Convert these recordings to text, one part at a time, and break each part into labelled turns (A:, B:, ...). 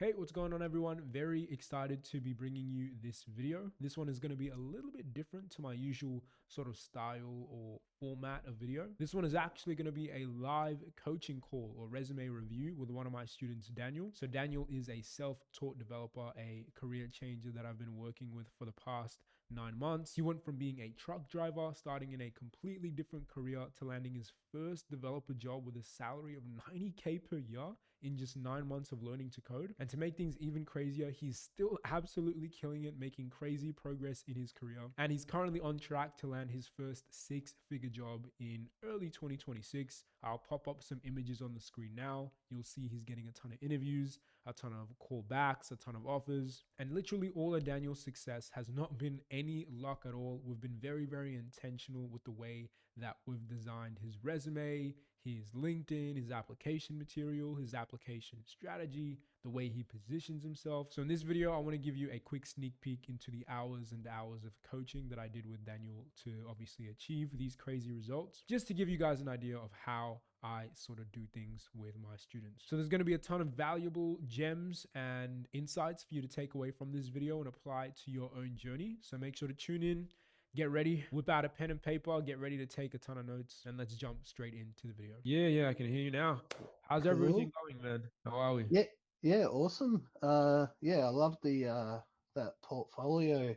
A: Hey, what's going on everyone? Very excited to be bringing you this video. This one is going to be a little bit different to my usual sort of style or format of video. This one is actually going to be a live coaching call or resume review with one of my students, Daniel. So Daniel is a self-taught developer, a career changer that I've been working with for the past 9 months. He went from being a truck driver, starting in a completely different career, to landing his first developer job with a salary of 90K per year in just 9 months of learning to code. And to make things even crazier, he's still absolutely killing it, making crazy progress in his career. And he's currently on track to land his first six-figure job in early 2026. I'll pop up some images on the screen now. You'll see he's getting a ton of interviews, a ton of callbacks, a ton of offers. And literally all of Daniel's success has not been any luck at all. We've been very, very intentional with the way that we've designed his resume, his LinkedIn, his application material, his application strategy, the way he positions himself. So in this video, I want to give you a quick sneak peek into the hours and hours of coaching that I did with Daniel to obviously achieve these crazy results, just to give you guys an idea of how I sort of do things with my students. So there's going to be a ton of valuable gems and insights for you to take away from this video and apply to your own journey. So make sure to tune in. Get ready, whip out a pen and paper, get ready to take a ton of notes, and let's jump straight into the video. Yeah, I can hear you now. How's everything
B: Cool.
A: going, man? How are we?
B: Yeah, yeah, awesome. Yeah, I love the that portfolio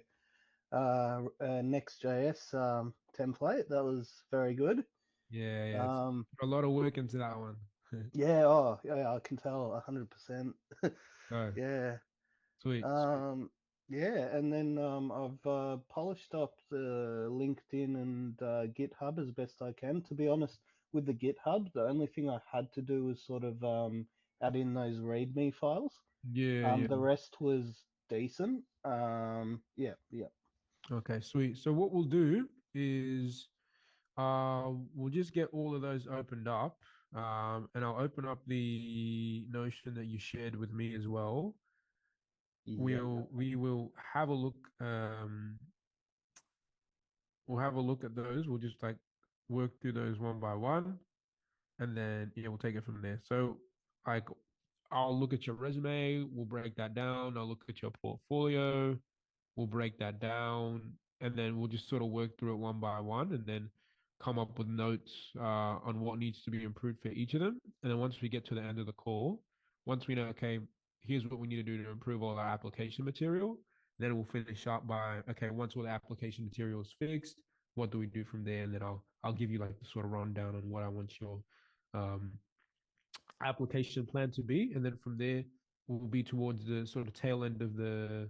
B: Next.js template. That was very good.
A: Yeah, it's
B: Um,
A: a lot of work into that one.
B: yeah, oh, yeah, I can tell 100%.
A: Oh,
B: Yeah.
A: sweet, sweet.
B: Um, yeah, and then I've polished up the LinkedIn and GitHub as best I can. To be honest, with the GitHub, the only thing I had to do was sort of add in those README files.
A: Yeah.
B: The rest was decent. Yeah, yeah.
A: Okay, sweet. So what we'll do is we'll just get all of those opened up. And I'll open up the notion that you shared with me as well.
B: Yep.
A: We will have a look. We'll have a look at those. We'll just like work through those one by one, and then yeah, we'll take it from there. So like I'll look at your resume, we'll break that down. I'll look at your portfolio, we'll break that down, and then we'll just sort of work through it one by one, and then come up with notes on what needs to be improved for each of them. And then once we get to the end of the call, once we know, okay, here's what we need to do to improve all our application material, then we'll finish up by, okay, once all the application material is fixed, what do we do from there? And then I'll give you like the sort of rundown on what I want your um, application plan to be, and then from there we'll be towards the sort of tail end of the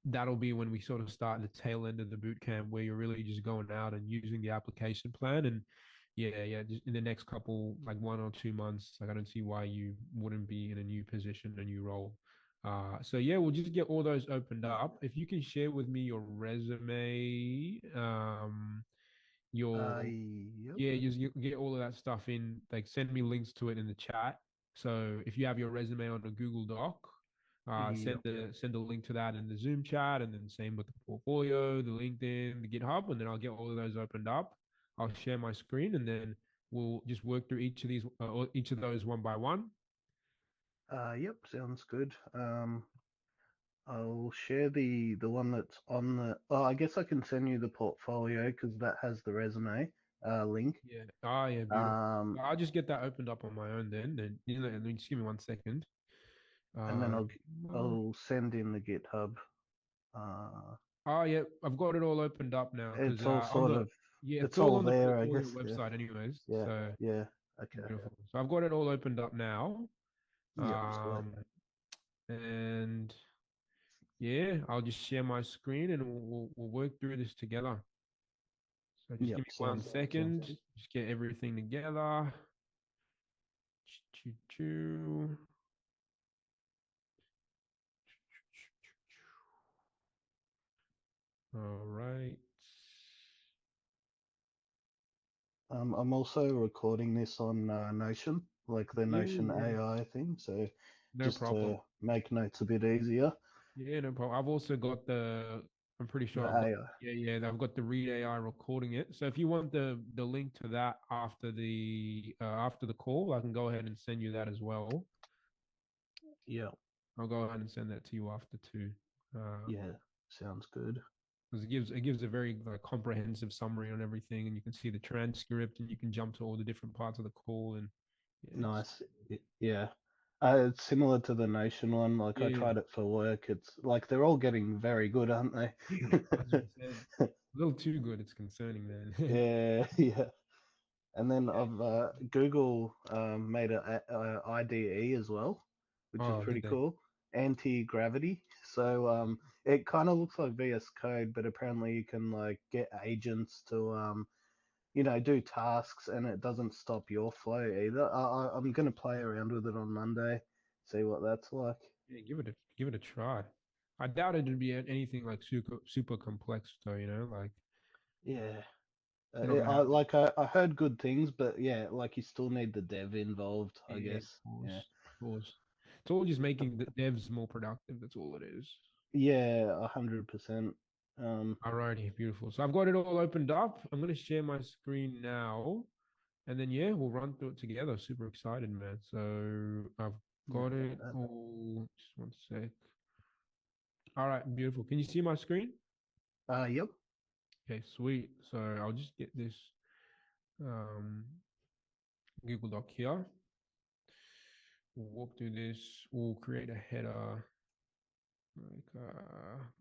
A: that'll be when we sort of start the tail end of the boot camp where you're really just going out and using the application plan. And yeah, just in the next couple, like 1 or 2 months, like I don't see why you wouldn't be in a new position, a new role. So yeah, we'll just get all those opened up. If you can share with me your resume, your
B: Yep.
A: yeah, just get all of that stuff in. Like, send me links to it in the chat. So if you have your resume on a Google Doc,
B: Yep.
A: send a link to that in the Zoom chat, and then same with the portfolio, the LinkedIn, the GitHub, and then I'll get all of those opened up. I'll share my screen, and then we'll just work through each of these, or each of those one by one.
B: Yep. Sounds good. I'll share the one that's on the. Oh, I guess I can send you the portfolio because that has the resume link.
A: Yeah. Ah, yeah, beautiful.
B: Um,
A: I'll just get that opened up on my own then. Then just give me 1 second.
B: and then
A: Uh,
B: I'll send in the GitHub. Uh,
A: Oh yeah, I've got it all opened up now because
B: it's all
A: on
B: sort
A: the
B: of,
A: yeah, it's
B: it's
A: all
B: all
A: on the
B: there, I
A: portfolio
B: guess. Yeah.
A: website anyways.
B: Yeah.
A: So
B: Yeah. Okay.
A: beautiful. So I've got it all opened up now.
B: Yep. Sweet.
A: Um and yeah, I'll just share my screen and we'll work through this together. So just
B: Yep.
A: give me one
B: Sounds
A: second.
B: good.
A: Just get everything together. Choo, choo. All right.
B: I'm also recording this on Notion, like the
A: Yeah,
B: Notion
A: yeah.
B: AI thing, so
A: No
B: just
A: problem.
B: to make notes a bit easier.
A: Yeah, no problem. I've also got I'm pretty
B: The
A: sure I've got,
B: AI.
A: I've got the Read AI recording it. So if you want the link to that after the call, I can go ahead and send you that as well.
B: Yeah.
A: I'll go ahead and send that to you after too.
B: Yeah. Sounds good.
A: Because it gives a very like comprehensive summary on everything, and you can see the transcript, and you can jump to all the different parts of the call, and yeah, it's
B: Nice. Yeah. It's similar to the Notion one. Like I
A: yeah,
B: tried it for work. It's like they're all getting very good, aren't they?
A: yeah, 100%. A little too good. It's concerning, man.
B: Yeah, yeah. And then
A: Yeah.
B: I've Google made a IDE as well, which is
A: Oh,
B: pretty
A: did they?
B: cool. Anti-gravity. So it kind of looks like VS Code, but apparently you can like get agents to do tasks, and it doesn't stop your flow either. I'm gonna play around with it on Monday, see what that's like.
A: Yeah, give it a try. I doubt it'd be anything like super complex though. Like
B: Yeah.
A: you're not gonna
B: I
A: have.
B: like I heard good things, but yeah, like you still need the dev involved, I
A: Yeah, of
B: guess. Yeah.
A: course, of course. It's all just making the devs more productive. That's all it is.
B: Yeah, 100%.
A: Alrighty, beautiful. So I've got it all opened up. I'm gonna share my screen now, and then yeah, we'll run through it together. Super excited, man. So I've
B: Yeah,
A: got
B: about
A: it
B: that.
A: all. Just one sec. All right, beautiful. Can you see my screen?
B: Yep.
A: Okay, sweet. So I'll just get this um, Google Doc here. We'll walk through this. We'll create a header. Like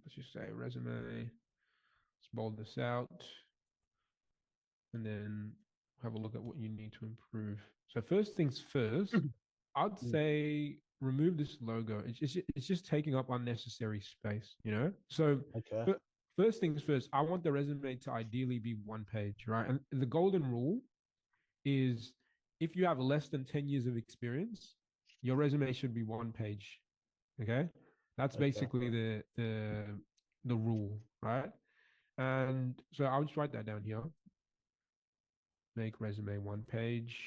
A: let's just say resume. Let's bold this out, and then have a look at what you need to improve. So first things first, I'd
B: Mm,
A: say remove this logo. It's just taking up unnecessary space. So
B: okay.
A: but first things first, I want the resume to ideally be one page, right? And the golden rule is if you have less than 10 years of experience, your resume should be one page. Okay. That's
B: Okay.
A: basically the rule, right? And so I'll just write that down here. Make resume one page.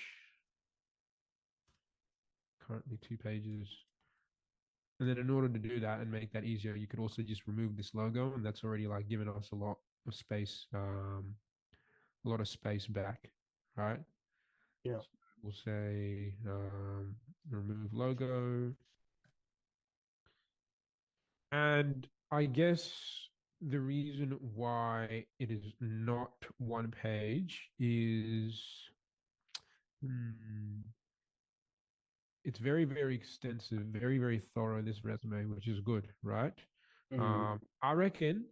A: Currently 2 pages. And then in order to do that and make that easier, you could also just remove this logo, and that's already like giving us a lot of space back, right?
B: Yeah.
A: So we'll say remove logo, and I guess the reason why it is not one page is hmm, it's very, very extensive, very, very thorough, this resume, which is good, right?
B: Mm,
A: I reckon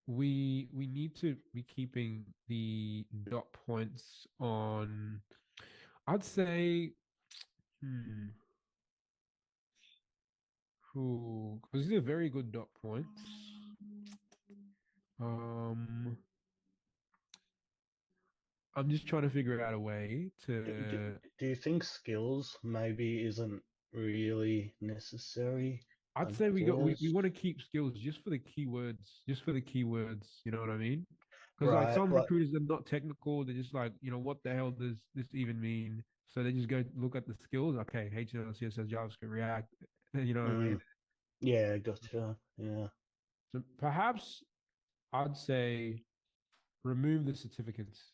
A: we need to be keeping the dot points on, I'd say, hmm, because these are very good dot points. Um, I'm just trying to figure out a way
B: do, do,
A: to.
B: do you think skills maybe isn't really necessary?
A: I'd
B: I
A: say we
B: guess.
A: want to keep skills just for the keywords. You know what I mean? Because like
B: Right.
A: some
B: Like.
A: recruiters are not technical. They're just like, what the hell does this even mean? So they just go look at the skills. Okay, HTML, CSS, JavaScript, React. You know what I mean?
B: Mm, yeah. Gotcha. Yeah.
A: So perhaps I'd say remove the certificates.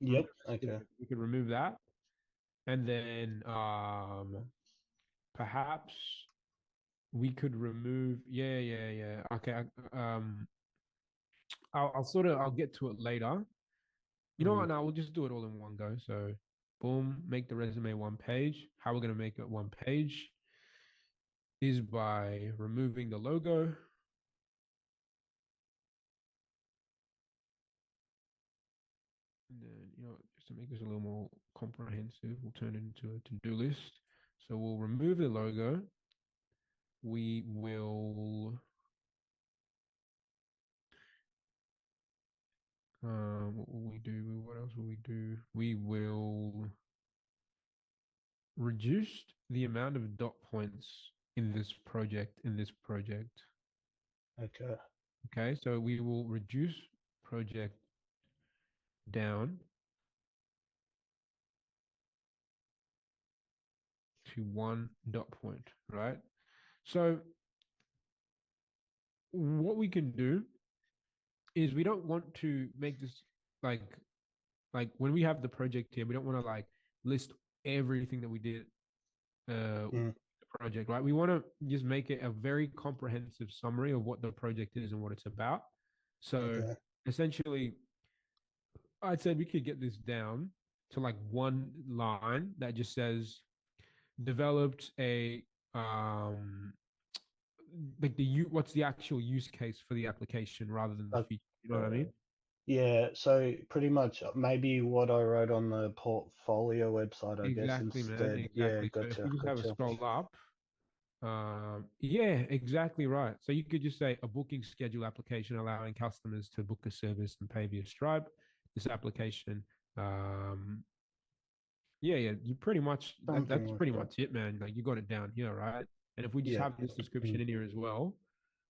A: Remove
B: Yep.
A: the
B: Okay.
A: certificates. We could remove that, and then perhaps we could remove. Yeah, yeah, yeah. Okay. I'll get to it later. You know
B: Mm,
A: what? Now we'll just do it all in one go. So, boom, make the resume one page. How we're gonna make it one page is by removing the logo. And then, just to make this a little more comprehensive, we'll turn it into a to-do list. So we'll remove the logo. We will, what will we do? What else will we do? We will reduce the amount of dot points in this project.
B: okay.
A: Okay, so we will reduce project down to one dot point, right? So what we can do is we don't want to make this like when we have the project here, we don't want to like list everything that we did the
B: Mm,
A: project, right? We want to just make it a very comprehensive summary of what the project is and what it's about. So
B: Okay.
A: essentially, I'd say we could get this down to like one line that just says developed a like what's the actual use case for the application rather than the
B: Uh,
A: feature. You know what I mean?
B: yeah, so pretty much maybe what I wrote on the portfolio website, I guess,
A: Exactly, man.
B: instead. Yeah,
A: Exactly. So if
B: gotcha,
A: we just have a
B: gotcha.
A: scroll up, yeah, exactly right. So you could just say a booking schedule application allowing customers to book a service and pay via Stripe. This application, um, yeah, yeah, you pretty much
B: Something
A: that's
B: like
A: pretty
B: that.
A: much it, man. Like you got it down here, right? And if we just
B: Yeah.
A: have this description
B: Mm.
A: in here as well,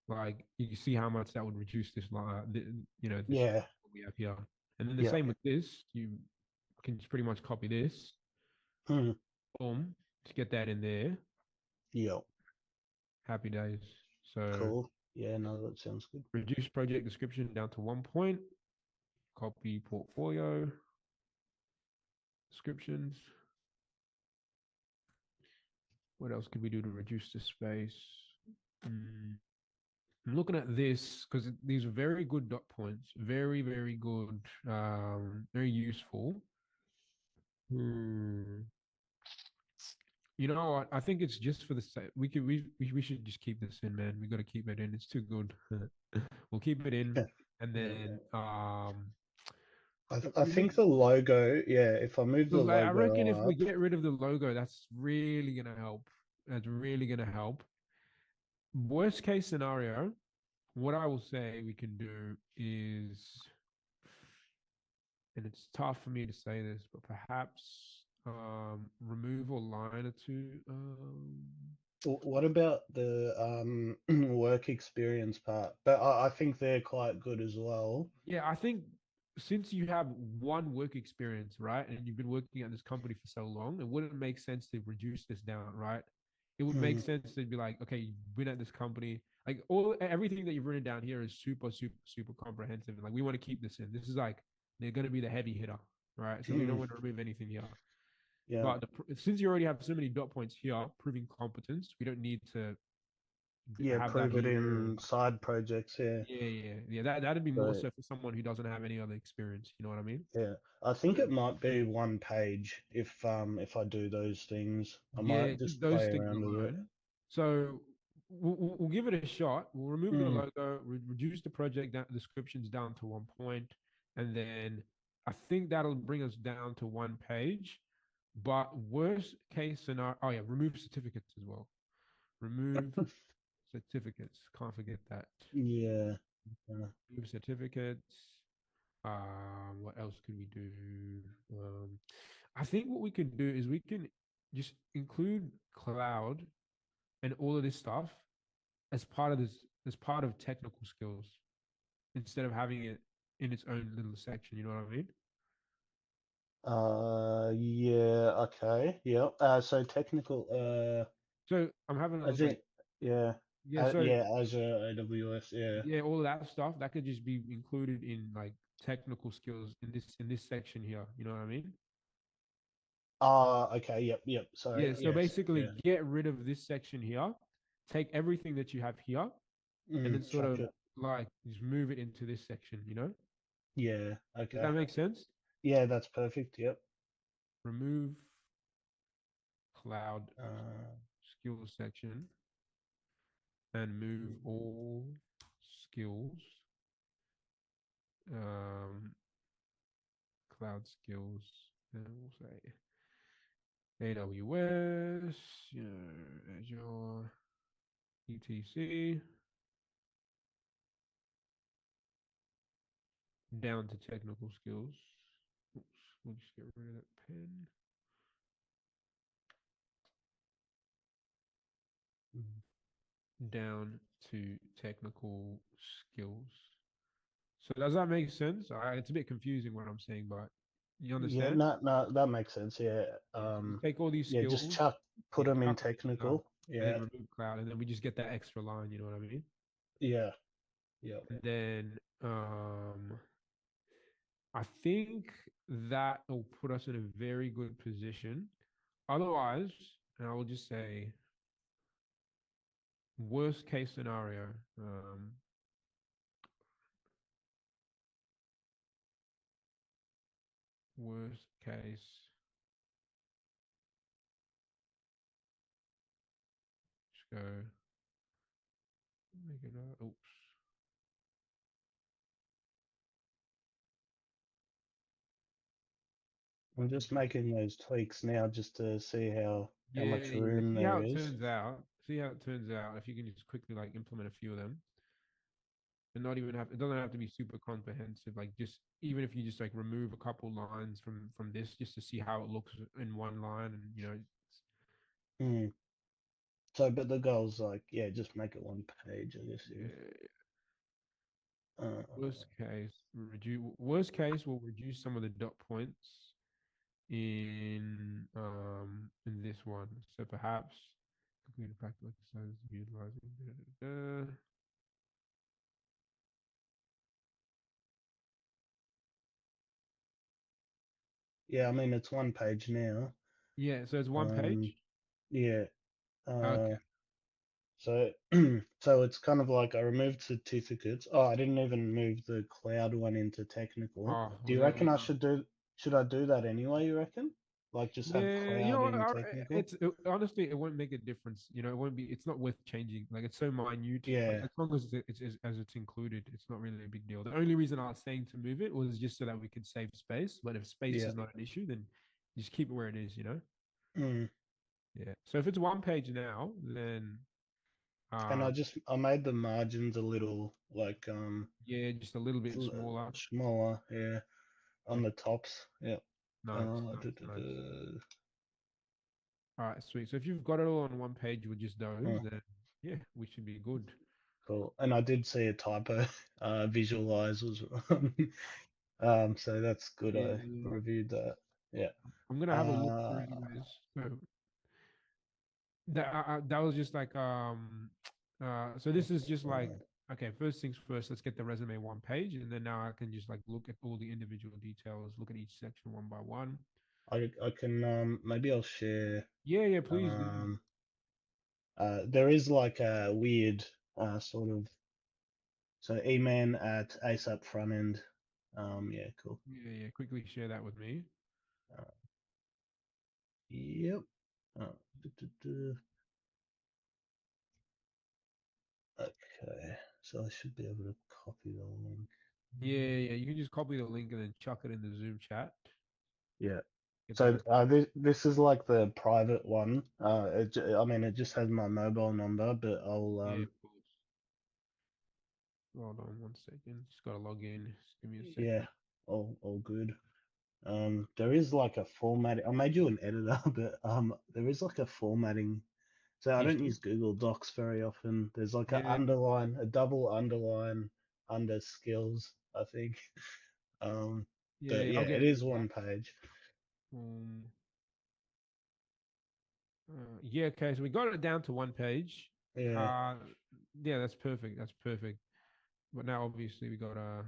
A: like you can see how much that would reduce this, this
B: Yeah.
A: we have here. And then the
B: Yeah.
A: same with this, you can just pretty much copy this,
B: Hmm.
A: boom, to get that in there.
B: Yeah.
A: Happy days. So
B: Cool. Yeah, no, that sounds good.
A: reduce project description down to 1 point. Copy portfolio descriptions. What else could we do to reduce the space? Mm, I'm looking at this because these are very good dot points. Very, very good. Very useful. Hmm. You know what? I think it's just for the sake. We should just keep this in, man. We got to keep it in. It's too good. We'll keep it in, and
B: Yeah.
A: then
B: I think the logo, yeah, if I move the
A: I reckon if
B: logo
A: we
B: up,
A: get rid of the logo, that's really gonna help. That's really gonna help. Worst case scenario, what I will say we can do is, and it's tough for me to say this, but perhaps remove a line or two.
B: what about the work experience part? But I think they're quite good as well.
A: Yeah, I think since you have one work experience, right, and you've been working at this company for so long, it wouldn't make sense to reduce this down, right? It would make
B: Hmm.
A: sense to be like, okay, you've been at this company, like all everything that you've written down here is super, super, super comprehensive, and like we want to keep this in. This is like they're going to be the heavy hitter, right? So we don't want to remove anything here.
B: Yeah.
A: But since you already have so many dot points here proving competence, we don't need to
B: Yeah,
A: have that
B: prove it
A: here.
B: in side projects. Yeah.
A: Yeah, yeah, yeah. That'd be more
B: So
A: so for someone who doesn't have any other experience. You know what I mean?
B: yeah, I think it might be one page if I do those things. I
A: Yeah,
B: might
A: just
B: just
A: those
B: play
A: things
B: around with it.
A: alone. So we'll give it a shot. We'll remove the
B: Mm.
A: logo, reduce the project descriptions down to 1 point, and then I think that'll bring us down to one page. But worst case scenario, oh yeah, remove certificates as well. Remove certificates. Can't forget that.
B: Yeah. Yeah.
A: Remove certificates. What else could we do? Um, I think what we can do is we can just include cloud and all of this stuff as part of as part of technical skills instead of having it in its own little section. You know what I mean?
B: Yeah, okay. Yeah. So technical,
A: So I'm having a
B: as
A: look at
B: in, yeah.
A: yeah. So
B: Yeah, Azure, AWS, yeah.
A: yeah, all of that stuff that could just be included in like technical skills in this section here. You know what I mean?
B: Okay, yep, yep.
A: Yeah.
B: Sorry,
A: So
B: yes,
A: basically,
B: yeah.
A: get rid of this section here. Take everything that you have here, and then sort
B: Chuck
A: of
B: it.
A: like just move it into this section. You know?
B: Yeah,
A: Does
B: okay.
A: that make sense?
B: Yeah, that's perfect, yep.
A: Remove cloud
B: Uh,
A: skills section and move all skills, um, cloud skills, and we'll say AWS, Azure, etc. down to technical skills. Oops, we'll just get rid of that pen. Down to technical skills. So does that make sense? It's a bit confusing what I'm saying, but you
B: yeah,
A: understand?
B: no, no, that makes sense, yeah.
A: Yeah, so just take all these
B: Yeah, just
A: skills,
B: put
A: yeah,
B: them in
A: chuck them in here,
B: technical.
A: and then
B: Yeah,
A: remove cloud, and then we just get that extra line. You know what I mean?
B: yeah, yeah.
A: And then I think that will put us in a very good position. Otherwise, and I will just say, worst case scenario. Worst case. Just go. Make it. Oops.
B: I'm just making those tweaks now just to see how
A: Yeah,
B: much
A: yeah.
B: room
A: See how
B: there
A: it
B: is.
A: turns out. See how it turns out. If you can just quickly like implement a few of them, and not even have it doesn't have to be super comprehensive. Like just even if you just like remove a couple lines from this, just to see how it looks in one line, and
B: Hmm. So, but the goal's like, yeah, just make it one page, I guess. Yeah.
A: yeah.
B: Uh,
A: Worst case, reduce. Worst case, will reduce some of the dot points in this one. So perhaps complete a practical exercise utilizing. Da, da, da.
B: yeah, I mean it's one page now.
A: Yeah, so it's one
B: Um,
A: page.
B: yeah.
A: Okay.
B: So so it's kind of like I removed certificates. Oh, I didn't even move the cloud one into technical.
A: Oh,
B: Do
A: well,
B: you
A: there
B: reckon
A: we
B: I
A: go.
B: should I do that anyway, you reckon? Like just have
A: Yeah,
B: cloud in technical?
A: honestly, it won't make a difference. It won't be. It's not worth changing. Like it's so minute. Like
B: Yeah,
A: as long as as it's included, it's not really a big deal. The only reason I was saying to move it was just so that we could save space. But if space
B: yeah.
A: is not an issue, then just keep it where it is.
B: Mm.
A: Yeah. So if it's one page now, then
B: And
A: um
B: I made the margins a little like
A: yeah, just a little bit smaller.
B: smaller, yeah,
A: Yeah.
B: on the tops. Yeah.
A: Nice, nice, nice. All right, sweet. So if you've got it all on one page with just those,
B: Oh,
A: then yeah, we should be good.
B: cool. And I did see a typo. Visualize was wrong. So that's good.
A: Yeah,
B: I reviewed that. Yeah.
A: I'm gonna have a look through
B: Uh,
A: anyways. So that was just like so this is just like okay, first things first, let's get the resume one page, and then now I can just like look at all the individual details, look at each section one by one.
B: I can maybe I'll share.
A: Yeah, yeah, please do.
B: Um, there is like a weird sort of so E-man at ASAP front end. Yeah, cool.
A: Yeah, yeah, quickly share that with me.
B: Uh, yep. Uh, Okay, so I should be able to copy the link.
A: Yeah, yeah, you can just copy the link and then chuck it in the Zoom chat.
B: Yeah.
A: Get that
B: So
A: over.
B: this is like the private one. I mean, it just has my mobile number, but I'll
A: Yeah, of course. Hold on one second. Just gotta log in. Just give me a
B: yeah,
A: second.
B: all good. There is like a formatting. I made you an editor, but there is like a formatting. So I don't
A: Issue.
B: use Google Docs very often. There's like
A: Yeah,
B: a double underline under skills, I think. Um,
A: yeah,
B: but
A: yeah,
B: yeah,
A: I'll get
B: it
A: rid of
B: is
A: that.
B: one page.
A: Um, yeah, okay, so we got it down to one page.
B: Yeah,
A: Uh, yeah, that's perfect. That's perfect. But now, obviously, we gotta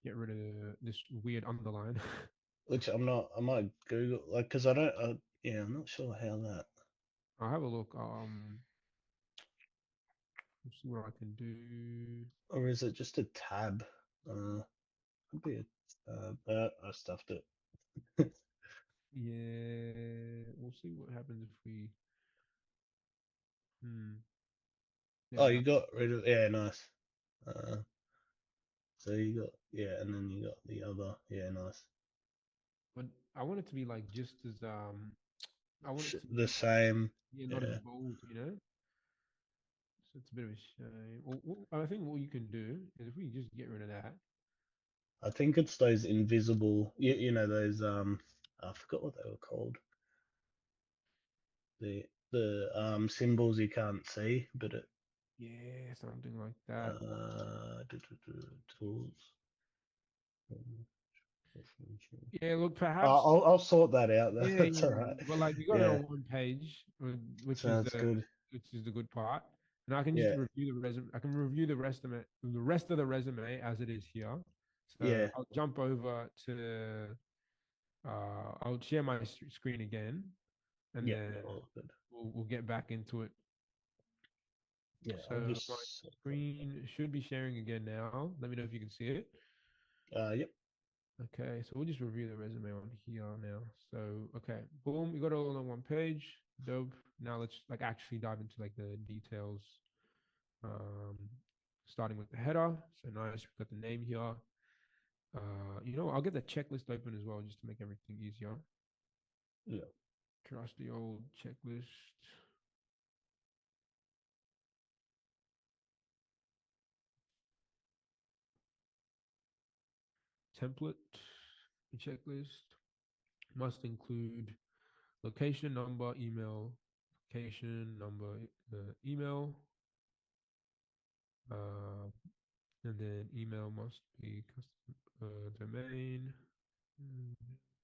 A: get rid of this weird underline.
B: which I'm not. I might Google like because I don't. Yeah, I'm not sure how that.
A: I'll have a look. Let's see what I can do.
B: Or is it just a tab? Could be a tab. I stuffed it.
A: Yeah, we'll see what happens if we. Hmm. There
B: Oh,
A: we go.
B: you got rid of. Yeah, nice. Uh, so you got yeah, and then you got the other. Yeah, nice.
A: But I want it to be like just as I want it to
B: The
A: be
B: same.
A: yeah, not as
B: Yeah,
A: bold. So it's a bit of a shame. I think what you can do is if we just get rid of that.
B: I think it's those invisible. You know those. I forgot what they were called. The symbols you can't see, but it
A: Yeah, something like that.
B: tools.
A: Yeah, look, perhaps.
B: I'll sort that out.
A: Yeah,
B: That's
A: yeah.
B: all right.
A: But like we got it
B: Yeah,
A: on one page, which
B: so
A: is
B: that's good.
A: the good part. And I can just
B: Yeah,
A: review the resume. I can review the rest of the resume as it is here. So
B: yeah,
A: I'll jump over to I'll share my screen again, and
B: yeah.
A: then
B: All good.
A: we'll get back into it.
B: Yeah, I'll
A: So my
B: just set that.
A: screen should be sharing again now. Let me know if you can see it.
B: Yep.
A: Okay, so we'll just review the resume on here now. So, okay, boom, we got it all on one page. Dope. Now let's like actually dive into like the details. Um, Starting with the header. So nice, we got the name here. I'll get the checklist open as well just to make everything easier.
B: Yeah.
A: Trusty old checklist template. Checklist must include location, number, email, location, number, email, uh, and then email must be custom domain. Mm,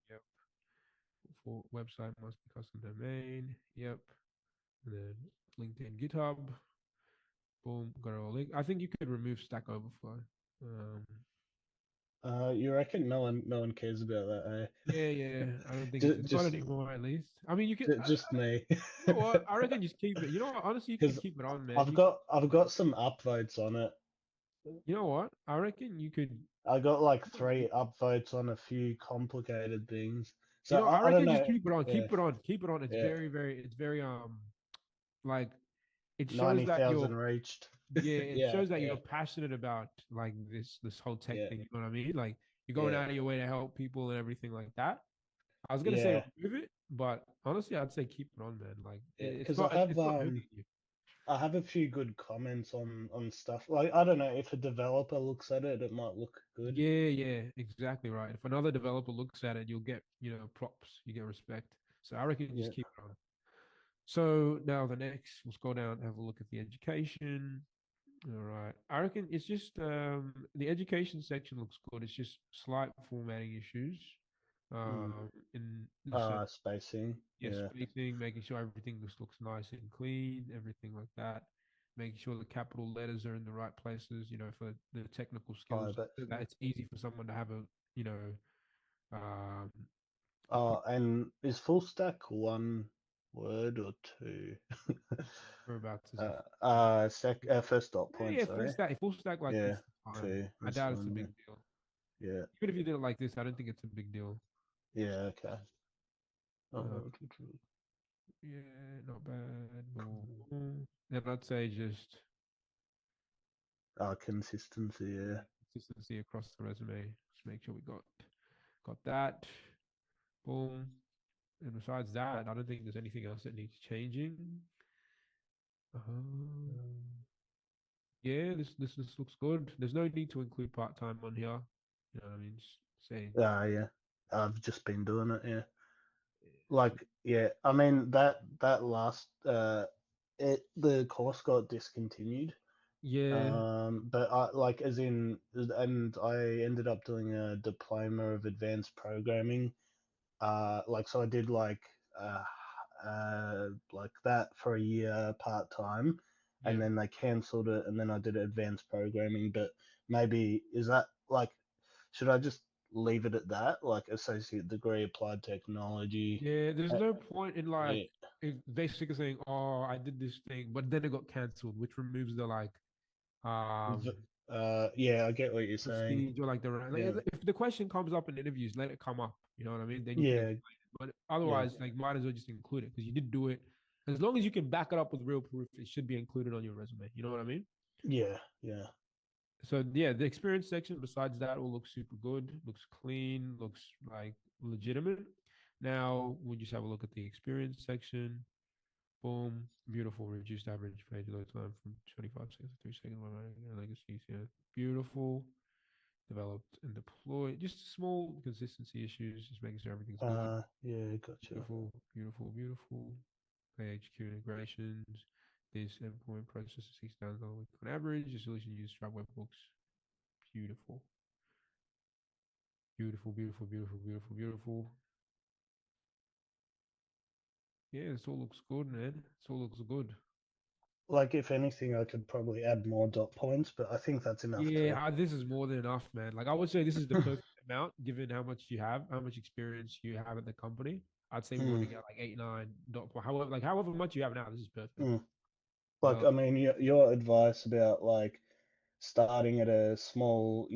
A: Yep. For website must be custom domain. Yep. And then LinkedIn, GitHub. Boom. Got it all linked. I think you could remove Stack Overflow. Um,
B: You reckon no one cares about that, eh?
A: yeah, yeah. I don't think
B: just,
A: it's not
B: just,
A: anymore. At least. I mean, you could.
B: just me.
A: You know what? I reckon just keep it. You know what? Honestly, you could
B: Because
A: keep it on, man.
B: I've
A: You could.
B: got some upvotes on it.
A: You know what? I reckon you could.
B: I got like 3 upvotes on a few complicated things.
A: You
B: So
A: know, I
B: I don't
A: reckon just
B: know.
A: keep it on.
B: Yeah,
A: Keep it on. Keep it on. It's
B: yeah.
A: very, very. It's very like it shows that you're
B: 90,000 reached.
A: yeah, it
B: Yeah,
A: shows that
B: yeah,
A: you're passionate about like this whole tech
B: yeah,
A: thing. You know what I mean? Like you're going
B: yeah,
A: out of your way to help people and everything like that. I was gonna say
B: yeah,
A: remove it, but honestly, I'd say keep it on, man. Like
B: yeah.
A: it's
B: Because
A: not it's not hurting you.
B: I have a few good comments on stuff. Like I don't know if a developer looks at it, it might look good.
A: Yeah, yeah, exactly right. If another developer looks at it, you'll get props, you get respect. So I reckon
B: Yeah.
A: just keep it on. So now the next, we'll scroll down, have a look at the education. All right. I reckon it's just the education section looks good. It's just slight formatting issues.
B: Mm.
A: In the sense,
B: Spacing.
A: yes,
B: Yeah.
A: spacing, making sure everything just looks nice and clean, everything like that. Making sure the capital letters are in the right places, for the technical skills,
B: Oh, but
A: so that it's easy for someone to have you know, um,
B: and is full stack one word or two?
A: whereabouts is it?
B: First dot
A: Yeah,
B: point.
A: yeah,
B: Sorry.
A: full stack like this
B: Yeah.
A: is fine.
B: Two.
A: I
B: That's
A: doubt it's a big
B: fine.
A: deal.
B: Yeah. Yeah.
A: Even if you did it like this, I don't think it's a big deal.
B: Yeah. Okay.
A: Uh,
B: Oh,
A: yeah, not bad. Boom, boom. Then I'd say just
B: consistency. Yeah.
A: consistency across the resume. Just make sure we got that. Boom. And besides that, I don't think there's anything else that needs changing. Uh, yeah, this looks good. There's no need to include part time on here. You know what I mean? Just say
B: Yeah. I've just been doing it. Yeah.
A: yeah,
B: Like, yeah. I mean that last the course got discontinued.
A: yeah,
B: But I like as in, and I ended up doing a diploma of advanced programming. Like so I did uh, like that for a year part time, and
A: yeah.
B: then they cancelled it, and then I did advanced programming. But maybe is that like, should I just leave it at that, like associate degree, applied technology?
A: Yeah, there's
B: Uh,
A: no point in like
B: yeah,
A: basically saying, "Oh, I did this thing," but then it got cancelled, which removes the like um
B: yeah, I get what you're saying.
A: prestige or like
B: Yeah,
A: if the question comes up in interviews, let it come up. You know what I mean? Then you can
B: yeah,
A: explain it. But
B: yeah,
A: otherwise, like, might as well just include it because you did do it. As long as you can back it up with real proof, it should be included on your resume. You know what I mean?
B: yeah, yeah.
A: So yeah, the experience section besides that will look super good, looks clean, looks like legitimate. Now we just have a look at the experience section. Boom, beautiful, reduced average page load time from 25 seconds to 3 seconds. Legacies, yeah, beautiful. Developed and deployed. Just small consistency issues, just making sure everything's good.
B: Yeah, gotcha.
A: Beautiful, beautiful, beautiful. PHQ integrations. This endpoint processes 6,000 a week on average. The solution uses Stripe webhooks. Beautiful. Beautiful, beautiful, beautiful, beautiful, beautiful. Yeah, this all looks good, man. This all looks good.
B: Like, if anything, I could probably add more dot points, but I think that's enough to.
A: Yeah, this is more than enough, man. Like I would say this is the perfect amount given how much you have, how much experience you have at the company. I'd say we want
B: Mm,
A: to get like 8, 9 dot point. However much you have now, this is perfect.
B: mm. Like,
A: They'll
B: I mean, your advice about like starting at a small,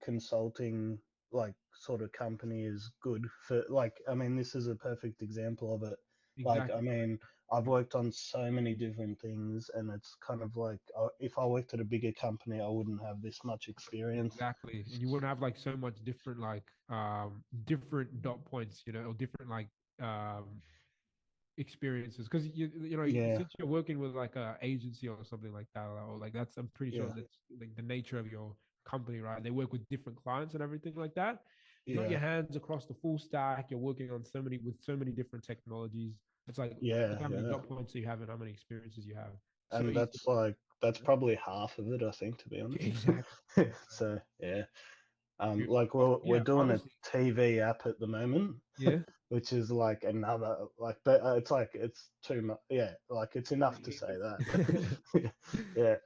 B: consulting like sort of company is good for like, I mean, this is a perfect example of it. Like, I
A: exactly.
B: mean, I've worked on so many different things, and it's kind of like if I worked at a bigger company, I wouldn't have this much experience.
A: Exactly. And you wouldn't have like so much different like different dot points, or different like experiences because
B: Yeah,
A: since you're working with like a agency or something like that, or like that's I'm pretty sure
B: yeah,
A: that's like the nature of your company, right? They work with different clients and everything like that. You got
B: yeah,
A: your hands across the full stack. You're working on so many different technologies. It's like look
B: yeah,
A: how many
B: yeah.
A: dot points you have and how many experiences you have. So
B: And
A: easy.
B: that's probably half of it, I think, to be honest.
A: Exactly.
B: So yeah.
A: You-
B: Like we're
A: Yeah,
B: doing a
A: honestly.
B: TV app at the moment,
A: Yeah.
B: which is like another like, it's like it's too much. Yeah, like it's enough to say that. Yeah.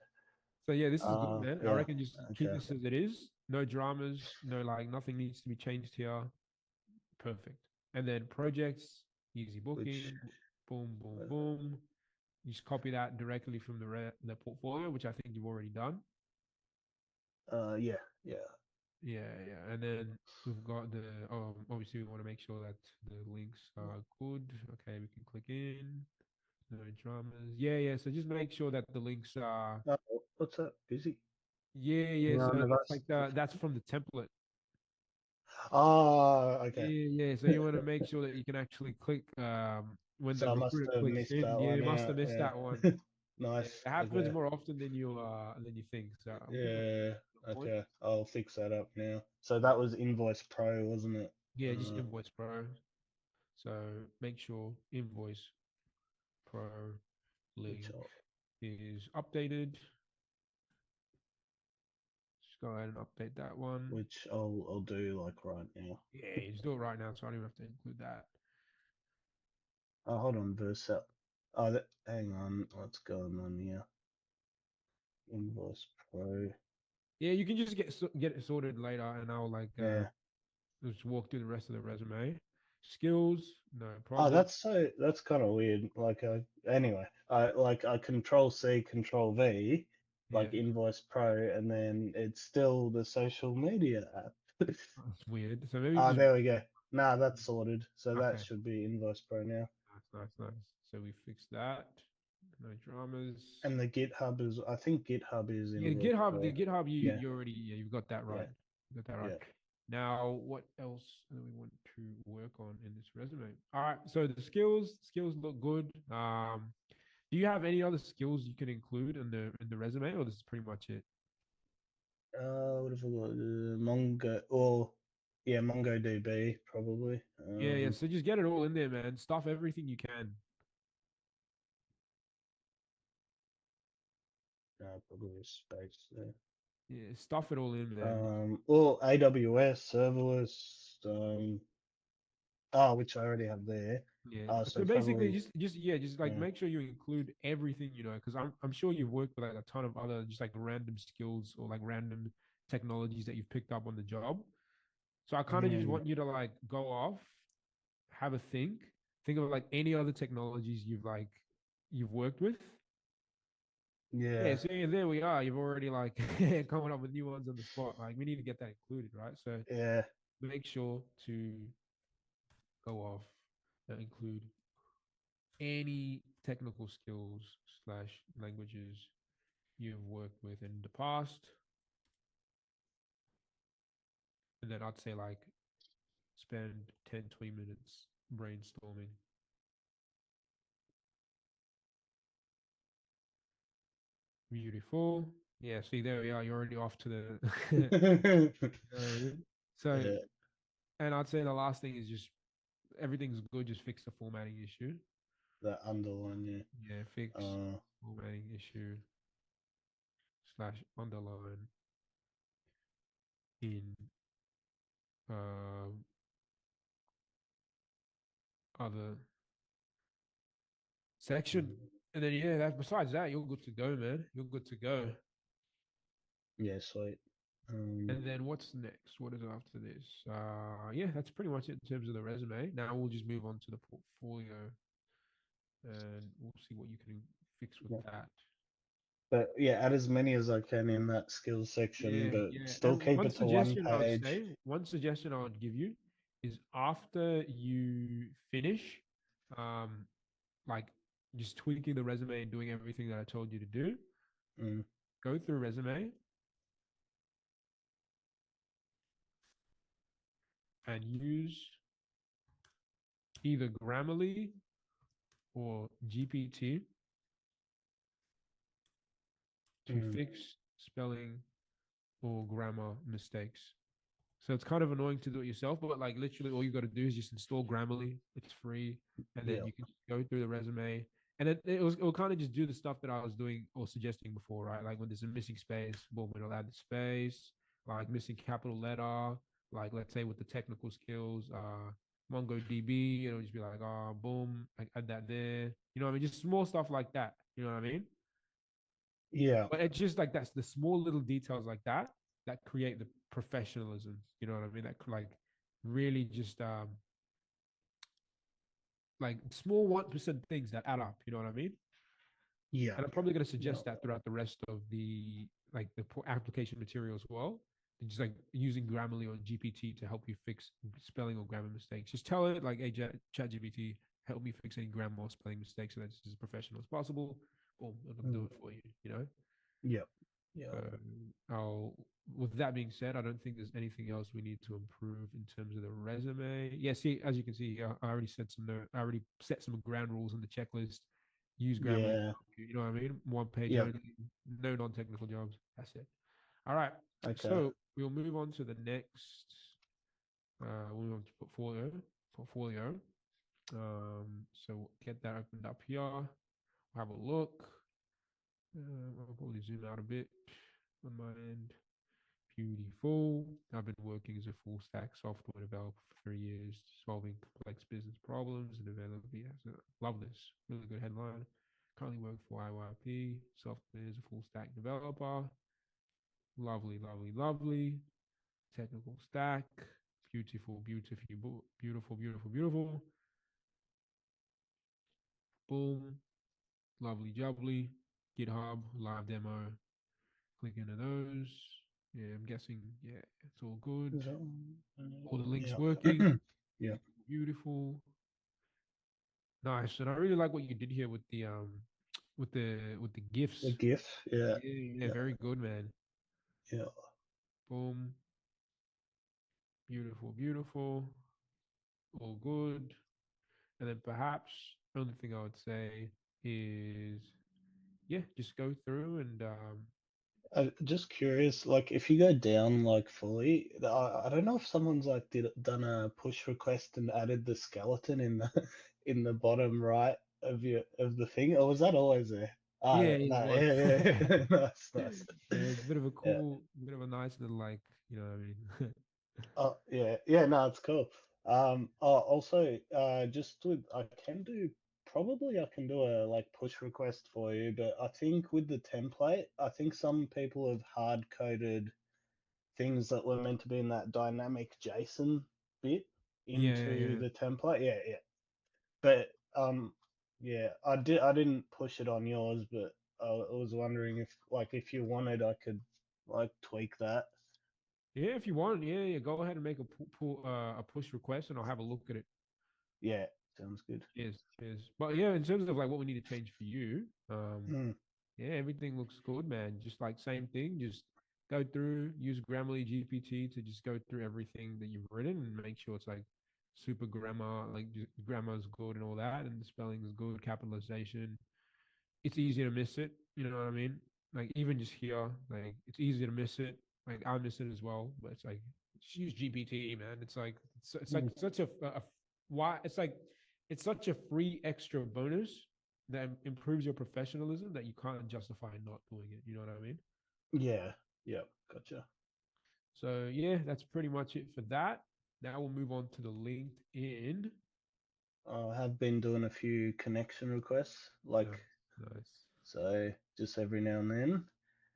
A: So yeah, this is good, man. I
B: Yeah.
A: reckon just keep
B: Okay.
A: this as it is. No dramas. No like nothing needs to be changed here. Perfect. And then projects, easy
B: Which
A: booking, boom, boom,
B: uh,
A: boom. You just copy that directly from the portfolio, which I think you've already done.
B: yeah, yeah.
A: Yeah, yeah. And then we've got the obviously we want to make sure that the links are good. Okay, we can click in. No dramas. Yeah, yeah. So just make sure that the links are
B: Oh, what's that? Busy?
A: yeah, yeah.
B: Hang
A: So
B: on, have I
A: that's like that's from the template.
B: Oh, okay.
A: Yeah, yeah. So you want to make sure that you can actually click when the
B: So I must
A: recruiter
B: have
A: clicks
B: missed
A: in.
B: that
A: Yeah,
B: one
A: you must have
B: out.
A: missed
B: Yeah.
A: that one. Yeah,
B: Nice.
A: it happens
B: Okay.
A: more often than you think. So I'm good with
B: Yeah.
A: that point.
B: Okay. I'll fix that up now. So that was Invoice Pro, wasn't it?
A: Yeah, just Invoice Pro. So make sure Invoice Pro
B: Which
A: link
B: I'll
A: is updated. Just go ahead and update that one.
B: which I'll do like right now.
A: Yeah, you just do it right now, so I don't even have to include that.
B: Oh, hold on, Versa. Hang on. What's going on here? Invoice Pro.
A: Yeah, you can just get it sorted later, and I'll like
B: Yeah.
A: just walk through the rest of the resume. Skills, no
B: Oh,
A: problem.
B: that's kind of weird. Like, anyway, I Control C, Control V,
A: Yeah,
B: like Invoice Pro, and then it's still the social media app.
A: that's weird. So maybe
B: Ah,
A: just
B: there we go. Nah, that's sorted. So that
A: okay.
B: should be Invoice Pro now.
A: Nice, nice, nice. So we fixed that. No dramas.
B: And the GitHub is, I think GitHub is
A: Yeah,
B: Invoice
A: The
B: Pro.
A: GitHub,
B: Yeah,
A: you already you've got that right.
B: yeah,
A: You got that right.
B: yeah.
A: Now, what else do we want to work on in this resume? All right. So the skills look good. Do you have any other skills you can include in the resume, or this is pretty much it?
B: What have I got? Mongo, or yeah, MongoDB probably.
A: Yeah, yeah. So just get it all in there, man. Stuff everything you can.
B: No, probably a space there.
A: Yeah, stuff it all in, man.
B: Well, AWS serverless. Which I already have there.
A: Yeah.
B: So
A: So basically,
B: probably,
A: just like
B: yeah,
A: make sure you include everything, because I'm sure you've worked with like a ton of other just like random skills or like random technologies that you've picked up on the job. So I kind of just
B: mm,
A: want you to like go off, have a think of like any other technologies you've worked with. Yeah,
B: yeah,
A: so yeah, there we are. You've already like coming up with new ones on the spot. Like we need to get that included, right? So
B: yeah,
A: make sure to go off and include any technical skills slash languages you've worked with in the past. And then I'd say like spend 10-20 minutes brainstorming. Beautiful. Yeah, see, there we are. You're already off to the. So,
B: yeah.
A: and I'd say the last thing is just everything's good. Just fix the formatting issue.
B: That underline, yeah.
A: Yeah, fix
B: Uh,
A: formatting issue slash underline in uh, other section.
B: mm,
A: And then yeah, that besides that, you're good to go, man. You're good to go.
B: yeah, sweet. Um,
A: And then what's next? What is after this? Yeah, that's pretty much it in terms of the resume. Now we'll just move on to the portfolio, and we'll see what you can fix with
B: yeah.
A: that.
B: But yeah, add as many as I can in that skills section,
A: Yeah,
B: but
A: yeah.
B: still
A: And
B: keep it to one page.
A: one suggestion I would give you is after you finish, um, like just tweaking the resume and doing everything that I told you to do,
B: Mm,
A: go through resume and use either Grammarly or GPT to
B: mm,
A: fix spelling or grammar mistakes. So it's kind of annoying to do it yourself, but like literally all you got to do is just install Grammarly. It's free, and then
B: yeah.
A: you can go through the resume, and it will kind of just do the stuff that I was doing or suggesting before, right? Like when there's a missing space, boom, it'll add the space. Like missing capital letter, like let's say with the technical skills, MongoDB, it'll just be like, boom, like add that there. You know what I mean? Just small stuff like that. You know what I mean?
B: Yeah.
A: But it's just like that's the small little details like that that create the professionalism. You know what I mean? That like really just like small 1% things that add up. You know what I mean?
B: Yeah.
A: And I'm probably going to
B: Yeah.
A: suggest that throughout the rest of the like the application material as well. And just like using Grammarly or GPT to help you fix spelling or grammar mistakes. Just tell it like, hey, Chat GPT, help me fix any grammar or spelling mistakes so that it's as professional as possible. Boom, it'll do
B: Mm,
A: it for you. You know.
B: yeah. Yeah.
A: I'll, with that being said, I don't think there's anything else we need to improve in terms of the resume. Yeah, see, as you can see, I already set some I already set some ground rules in the checklist. Use Grammarly.
B: Yeah.
A: You know what I mean? One page
B: Yeah.
A: only, no non-technical jobs. That's it. All right.
B: Okay.
A: So we'll move on to the next. We'll move on to portfolio. Portfolio. So get that opened up here. Have a look. I'll probably zoom out a bit on my end. Beautiful. I've been working as a full stack software developer for 3 years, solving complex business problems and developing. Yeah, so love this. Really good headline. Currently work for IYP, software as a full stack developer. Lovely, lovely, lovely. Technical stack. Beautiful, beautiful, beautiful, beautiful, beautiful. Boom. Lovely, jubbly. GitHub, live demo. Click into those. Yeah, I'm guessing, yeah, it's all good.
B: Is that
A: All the links
B: yeah.
A: working.
B: Yeah.
A: Beautiful, beautiful. Nice. And I really like what you did here with the
B: The
A: gifts.
B: GIF. Yeah.
A: Yeah, yeah,
B: Yeah.
A: very good, man.
B: Yeah.
A: Boom. Beautiful, beautiful. All good. And then perhaps the only thing I would say is yeah, just go through and
B: Just curious, like if you go down like fully, I don't know if someone's like done a push request and added the skeleton in the in the bottom right of your of the thing, or was that always there? Ah,
A: yeah, yeah, it
B: no,
A: was.
B: yeah,
A: Yeah,
B: yeah, nice, nice.
A: it's a bit of a
B: Yeah,
A: cool, bit of a nice little like, you know what I mean?
B: oh yeah, yeah, no, it's cool. Also, just with I can do probably I can do a like push request for you, but I think with the template, I think some people have hard coded things that were meant to be in that dynamic JSON bit
A: Yeah, yeah,
B: into
A: yeah.
B: the template. Yeah, yeah. But yeah, I didn't push it on yours, but I was wondering if like if you wanted, I could like tweak that.
A: Yeah, if you want, yeah, yeah, go ahead and make a a push request, and I'll have a look at it.
B: Yeah, sounds good.
A: Cheers, cheers. But yeah, in terms of like what we need to change for you,
B: Mm,
A: yeah, everything looks good, man. Just like same thing, just go through, use Grammarly GPT to just go through everything that you've written and make sure it's like super grammar, like grammar is good and all that, and the spelling is good, capitalization, it's easy to miss it. You know what I mean? Like even just here, like it's easy to miss it. Like I miss it as well, but it's like just use GPT, man. It's like
B: mm.
A: such a why it's like it's such a free extra bonus that improves your professionalism that you can't justify not doing it. You know what I mean?
B: Yeah, yeah, gotcha.
A: So yeah, that's pretty much it for that. Now we'll move on to the LinkedIn.
B: I have been doing a few connection requests, like
A: Nice, nice.
B: so, just every now and then.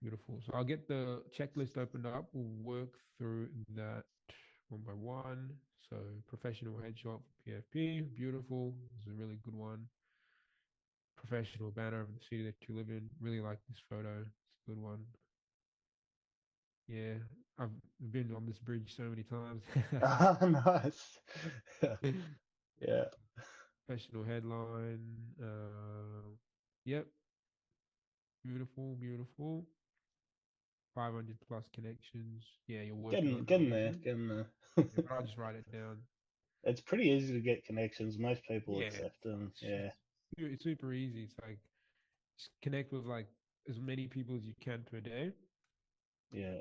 A: Beautiful. So I'll get the checklist opened up. We'll work through that one by one. So professional headshot for PFP, beautiful. It's a really good one. professional banner of the city that you live in. Really like this photo. It's a good one. Yeah, I've been on this bridge so many times.
B: Ah, nice. Yeah.
A: Professional headline. Yep, beautiful, beautiful. 500 plus connections. Yeah, you're working on it,
B: Getting there,
A: obviously.
B: getting there.
A: Yeah, but I'll just write it down.
B: It's pretty easy to get connections. Most people
A: Yeah,
B: accept them. Yeah,
A: it's super easy. It's like just connect with like as many people as you can per day.
B: yeah,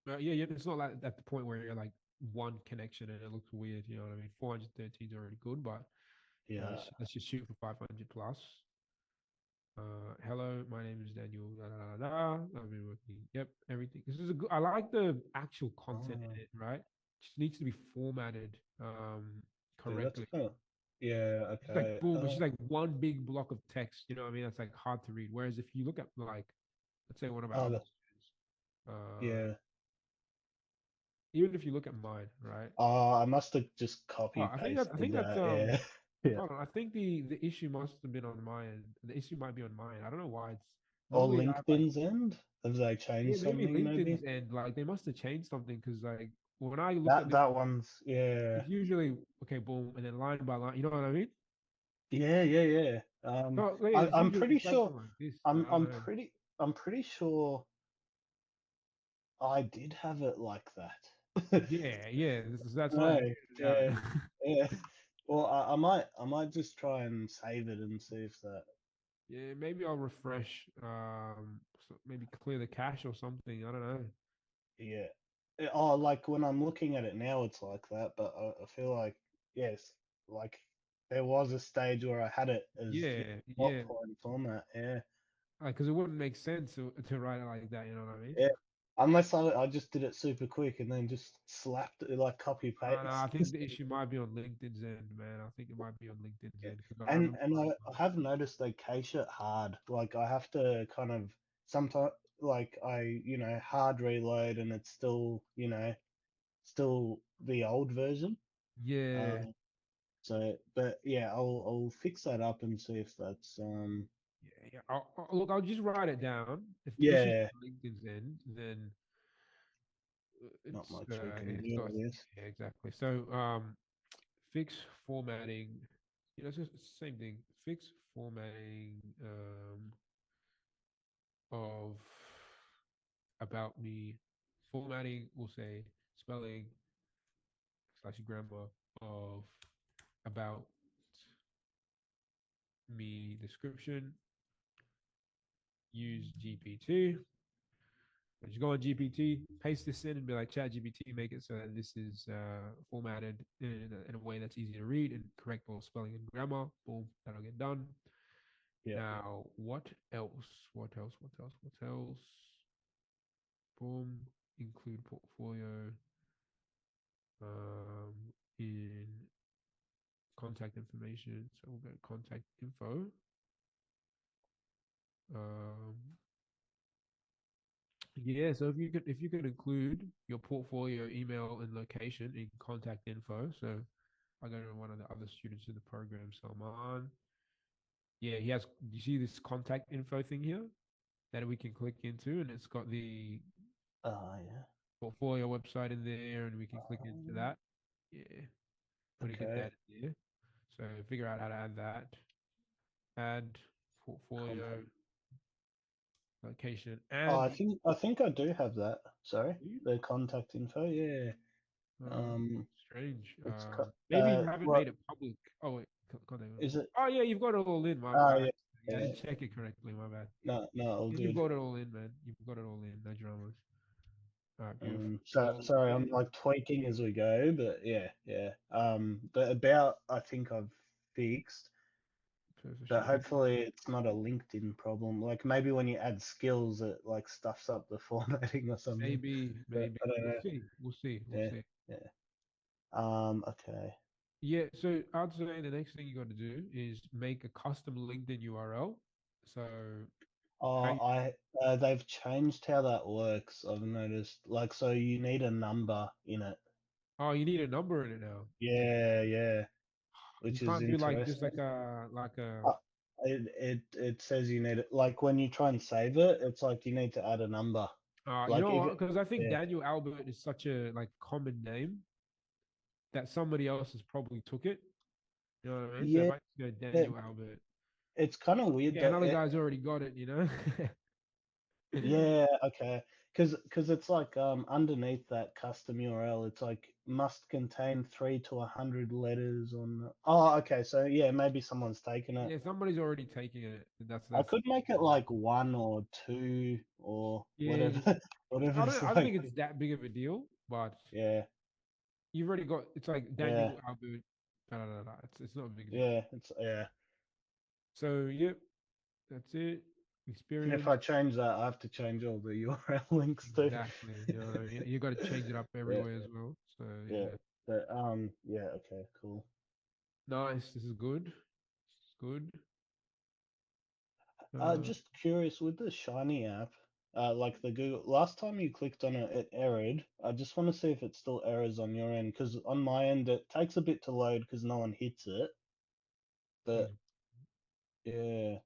A: Yeah, yeah. It's not like at the point where you're like one connection and it looks weird. You know what I mean? 413 is already good, but
B: yeah.
A: let's just shoot for 500 plus. Hello, my name is Daniel. Da, da, da, da. I've been working. Yep, everything. This is a good. I like the actual content
B: Oh,
A: in it. Right, just needs to be formatted
B: see, that's
A: correctly.
B: kind of yeah.
A: It's like
B: Okay.
A: boom. It's just like one big block of text. You know what I mean? That's like hard to read. Whereas if you look at like, let's say one of our
B: Oh,
A: other students,
B: yeah.
A: even if you look at mine, right?
B: Oh, I must have just copy
A: Oh, I
B: pasted
A: think that's
B: that. Yeah, yeah.
A: hold on. I think the issue must have been on my end. The issue might be on mine. I don't know why it's
B: Or
A: normally I have like
B: LinkedIn's end. Have they
A: yeah,
B: changed
A: maybe
B: something? Maybe
A: LinkedIn's end, like they must have changed something because like when I looked at
B: that
A: this,
B: that one's yeah,
A: it's usually okay, boom, and then line by line. You know what I mean?
B: yeah, yeah, yeah.
A: Oh, yeah,
B: I,
A: it's
B: I'm
A: usually
B: pretty
A: something
B: sure.
A: like this. I
B: I'm
A: don't
B: I'm
A: know.
B: pretty I'm pretty sure I did have it like that.
A: Yeah, yeah, that's why I'm
B: No,
A: figuring it
B: yeah,
A: out.
B: yeah. Well, I might just try and save it and see if that.
A: Yeah, maybe I'll refresh. So maybe clear the cache or something. I don't know.
B: Yeah. Oh, like when I'm looking at it now, it's like that. But I feel like yes, like there was a stage where I had it as
A: Yeah,
B: block
A: yeah,
B: point format. Yeah,
A: because it wouldn't make sense to write it like that. You know what I mean?
B: yeah. Unless I just did it super quick and then just slapped it like copy
A: No, I
B: paste.
A: think the issue might be on LinkedIn's end, man. I think it might be on LinkedIn's
B: Yeah.
A: end because I
B: And
A: remember.
B: I have noticed they cache it hard. Like I have to kind of sometimes like hard reload and it's still still the old version.
A: Yeah,
B: Um, so but yeah, I'll fix that up and see if that's
A: yeah, yeah. Look, I'll just write it down. If the issue's
B: yeah,
A: on LinkedIn's end, then
B: not
A: it's
B: much we can
A: it's
B: do,
A: not.
B: I guess.
A: Yeah, exactly. So fix formatting. You know, it's the same thing. Fix formatting of about me. Formatting will say spelling slash grammar of about me description. Use GPT. Just go on GPT, paste this in, and be like, Chat GPT, make it so that this is formatted in a way that's easy to read and correct all spelling and grammar. Boom, that'll get done.
B: Yeah.
A: Now, what else? What else? What else? What else? Boom, include portfolio in contact information. So we'll go contact info. Um, yeah, so if you could include your portfolio email and location in contact info. So I go to one of the other students in the program, Salman. Yeah, he has. You see this contact info thing here that we can click into, and it's got the
B: Yeah.
A: portfolio website in there, and we can click into that. Yeah, got to get
B: Okay.
A: that in there. So figure out how to add that. Add portfolio
B: Contact.
A: location,
B: Oh,
A: and
B: I think I do have that. Sorry,
A: you.
B: the contact info. Yeah. Um,
A: Strange.
B: it's
A: Maybe you haven't
B: what
A: made it public. Oh wait, contact
B: is
A: info.
B: it?
A: Oh yeah, you've got it all in.
B: Oh
A: I,
B: yeah,
A: I
B: yeah.
A: didn't check it correctly. My bad.
B: No, no, all
A: You've
B: good.
A: got it all in, man. You've got it all in. No dramas. All right, beautiful.
B: So
A: So
B: sorry,
A: yeah,
B: I'm like tweaking as we go, but yeah, yeah. The about I think I've fixed,
A: so
B: but
A: should be
B: hopefully it's not a LinkedIn problem. Like maybe when you add skills, it like stuffs up the formatting or something. But
A: maybe
B: I don't
A: we'll
B: know.
A: see. We'll
B: Yeah,
A: see.
B: yeah. Okay.
A: Yeah. So I'd say the next thing you got to do is make a custom LinkedIn URL. So how?
B: They've changed how that works. I've noticed. Like, so you need a number in it.
A: Oh, you need a number in it now.
B: Yeah, yeah,
A: You
B: which is
A: can't do like just
B: interesting.
A: like a
B: Uh, it says you need it. Like when you try and save it, it's like you need to add a number.
A: You
B: Like
A: know
B: if
A: what?
B: it,
A: Because I think
B: yeah,
A: Daniel Albert is such a like common name that somebody else has probably took it. You know what I mean? So if
B: yeah,
A: I just go
B: that
A: Daniel Albert,
B: it's kind of weird
A: yeah,
B: that
A: another guy's already got it. You know?
B: yeah, okay. Because it's like underneath that custom URL, it's like must contain 3 to 100 letters on. Oh, okay. So yeah, maybe someone's taken it.
A: Yeah, somebody's already taking it.
B: I
A: That's
B: could make it like 1 or 2 or
A: yeah.
B: whatever,
A: Just
B: whatever's
A: I don't
B: like.
A: think it's that big of a deal, but
B: Yeah,
A: you've already got it's like
B: yeah,
A: Daniel Albert. Da, da, da, da. It's not a big deal.
B: yeah. It's yeah.
A: So yep, that's it.
B: And if I
A: Experience.
B: change that, I have to change all the URL links too.
A: Exactly. You know what I mean? You got to change it up
B: Yeah,
A: everywhere as well. So
B: yeah.
A: yeah.
B: But yeah. Okay, cool.
A: Nice. This is good. This is good.
B: Just curious with the Shiny app, like the Google. Last time you clicked on it, it errored. I just want to see if it still errors on your end, because on my end it takes a bit to load because no one hits it. But
A: is-
B: yeah,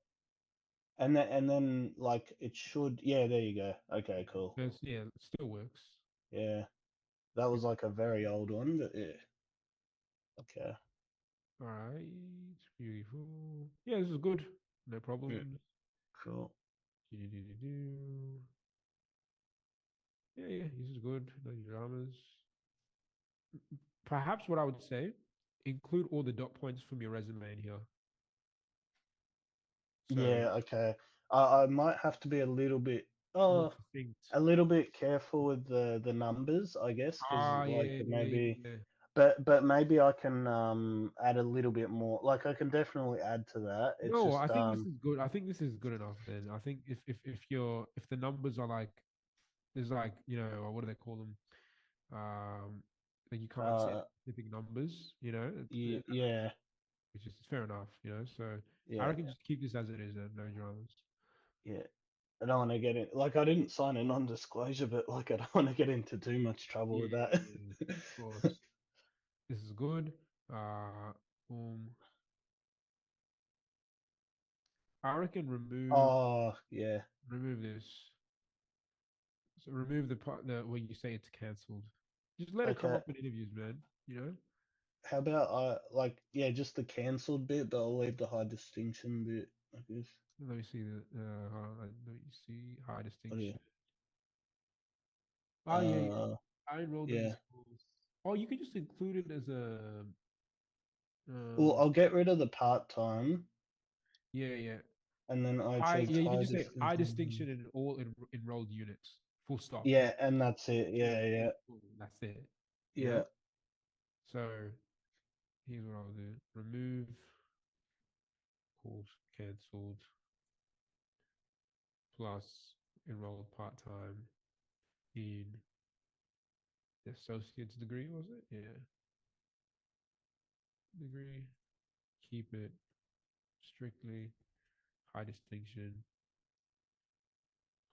B: and then like it should. Yeah, there you go. Okay, cool.
A: yeah, it still works.
B: Yeah, that was like a very old one, but yeah. Okay.
A: All right. Beautiful. Yeah, this is good. No
B: Yeah,
A: problems.
B: cool.
A: Do-do-do-do-do. Yeah, yeah, this is good. No dramas. Perhaps what I would say, include all the dot points from your resume in here. So
B: Yeah, okay. I might have to be a little bit
A: more
B: uh
A: succinct.
B: a little bit careful with the numbers, I guess, because
A: Ah,
B: like
A: yeah, yeah,
B: maybe
A: yeah.
B: but maybe I can add a little bit more. Like I can definitely add to that.
A: You
B: It's
A: know what? I
B: just
A: think this is good. I think this is good enough then. I think if the numbers are like there's like, what do they call them? Like you can't set
B: uh
A: specific numbers, that
B: yeah,
A: which is fair enough, So I
B: yeah,
A: reckon just keep this as it is then, no dramas.
B: yeah. I don't want to get in, like I didn't sign a non-disclosure, but like I don't want to get into too much trouble
A: Yeah,
B: with that.
A: yeah, of course. This is good. Uh, boom. I reckon
B: Oh yeah.
A: remove this. So remove the part that where you say it's cancelled. Just let it come
B: Okay.
A: up in interviews, man. You know.
B: How about like yeah, just the cancelled bit, but I'll leave the high distinction bit, I guess.
A: Let me see the. Hold on, let me see high
B: What do you?
A: distinction. Oh yeah, yeah.
B: Uh,
A: I enrolled in
B: yeah.
A: this course. Oh, you can just include it as a.
B: Well,
A: Uh,
B: I'll get rid of the part time,
A: yeah, yeah.
B: and then I
A: High.
B: choose
A: Yeah, you can
B: high
A: just say high distinction
B: distinction.
A: in all enrolled units. Full stop.
B: Yeah, and that's it.
A: Yeah,
B: Yeah,
A: yeah.
B: yeah,
A: Cool. That's it. You know.
B: yeah.
A: So here's what I'll do: remove course cancelled plus enrolled part time in the associate's degree. Was it? Yeah, degree. Keep it strictly high distinction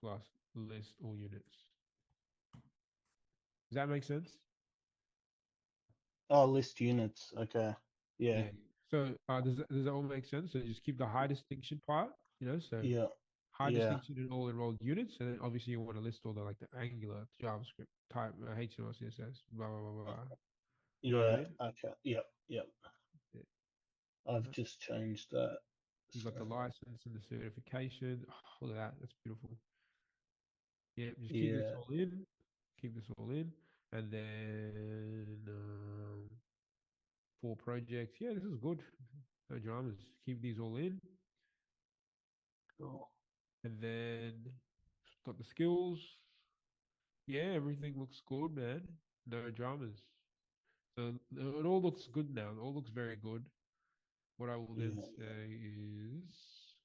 A: plus list all units. Does that make sense?
B: Oh, list units. Okay. Yeah,
A: Yeah. So does that all make sense? So just keep the high distinction part, so
B: yeah,
A: high
B: yeah,
A: distinction in all enrolled units, and then obviously you want to list all the like the Angular, JavaScript, type, HTML, CSS, blah blah blah blah. You know what I
B: yeah.
A: mean?
B: Okay. Yep, yep.
A: Yeah.
B: I've just changed that.
A: You
B: So
A: got the license and the certification. Oh, look at that. That's beautiful. Yeah, just keep this
B: yeah,
A: all in. Keep this all in. And then for projects, yeah, this is good. No dramas. Keep these all in.
B: cool.
A: And then got the skills. Yeah, everything looks good, man. No dramas. So it all looks good now. It all looks very good. What I will then
B: Yeah,
A: say is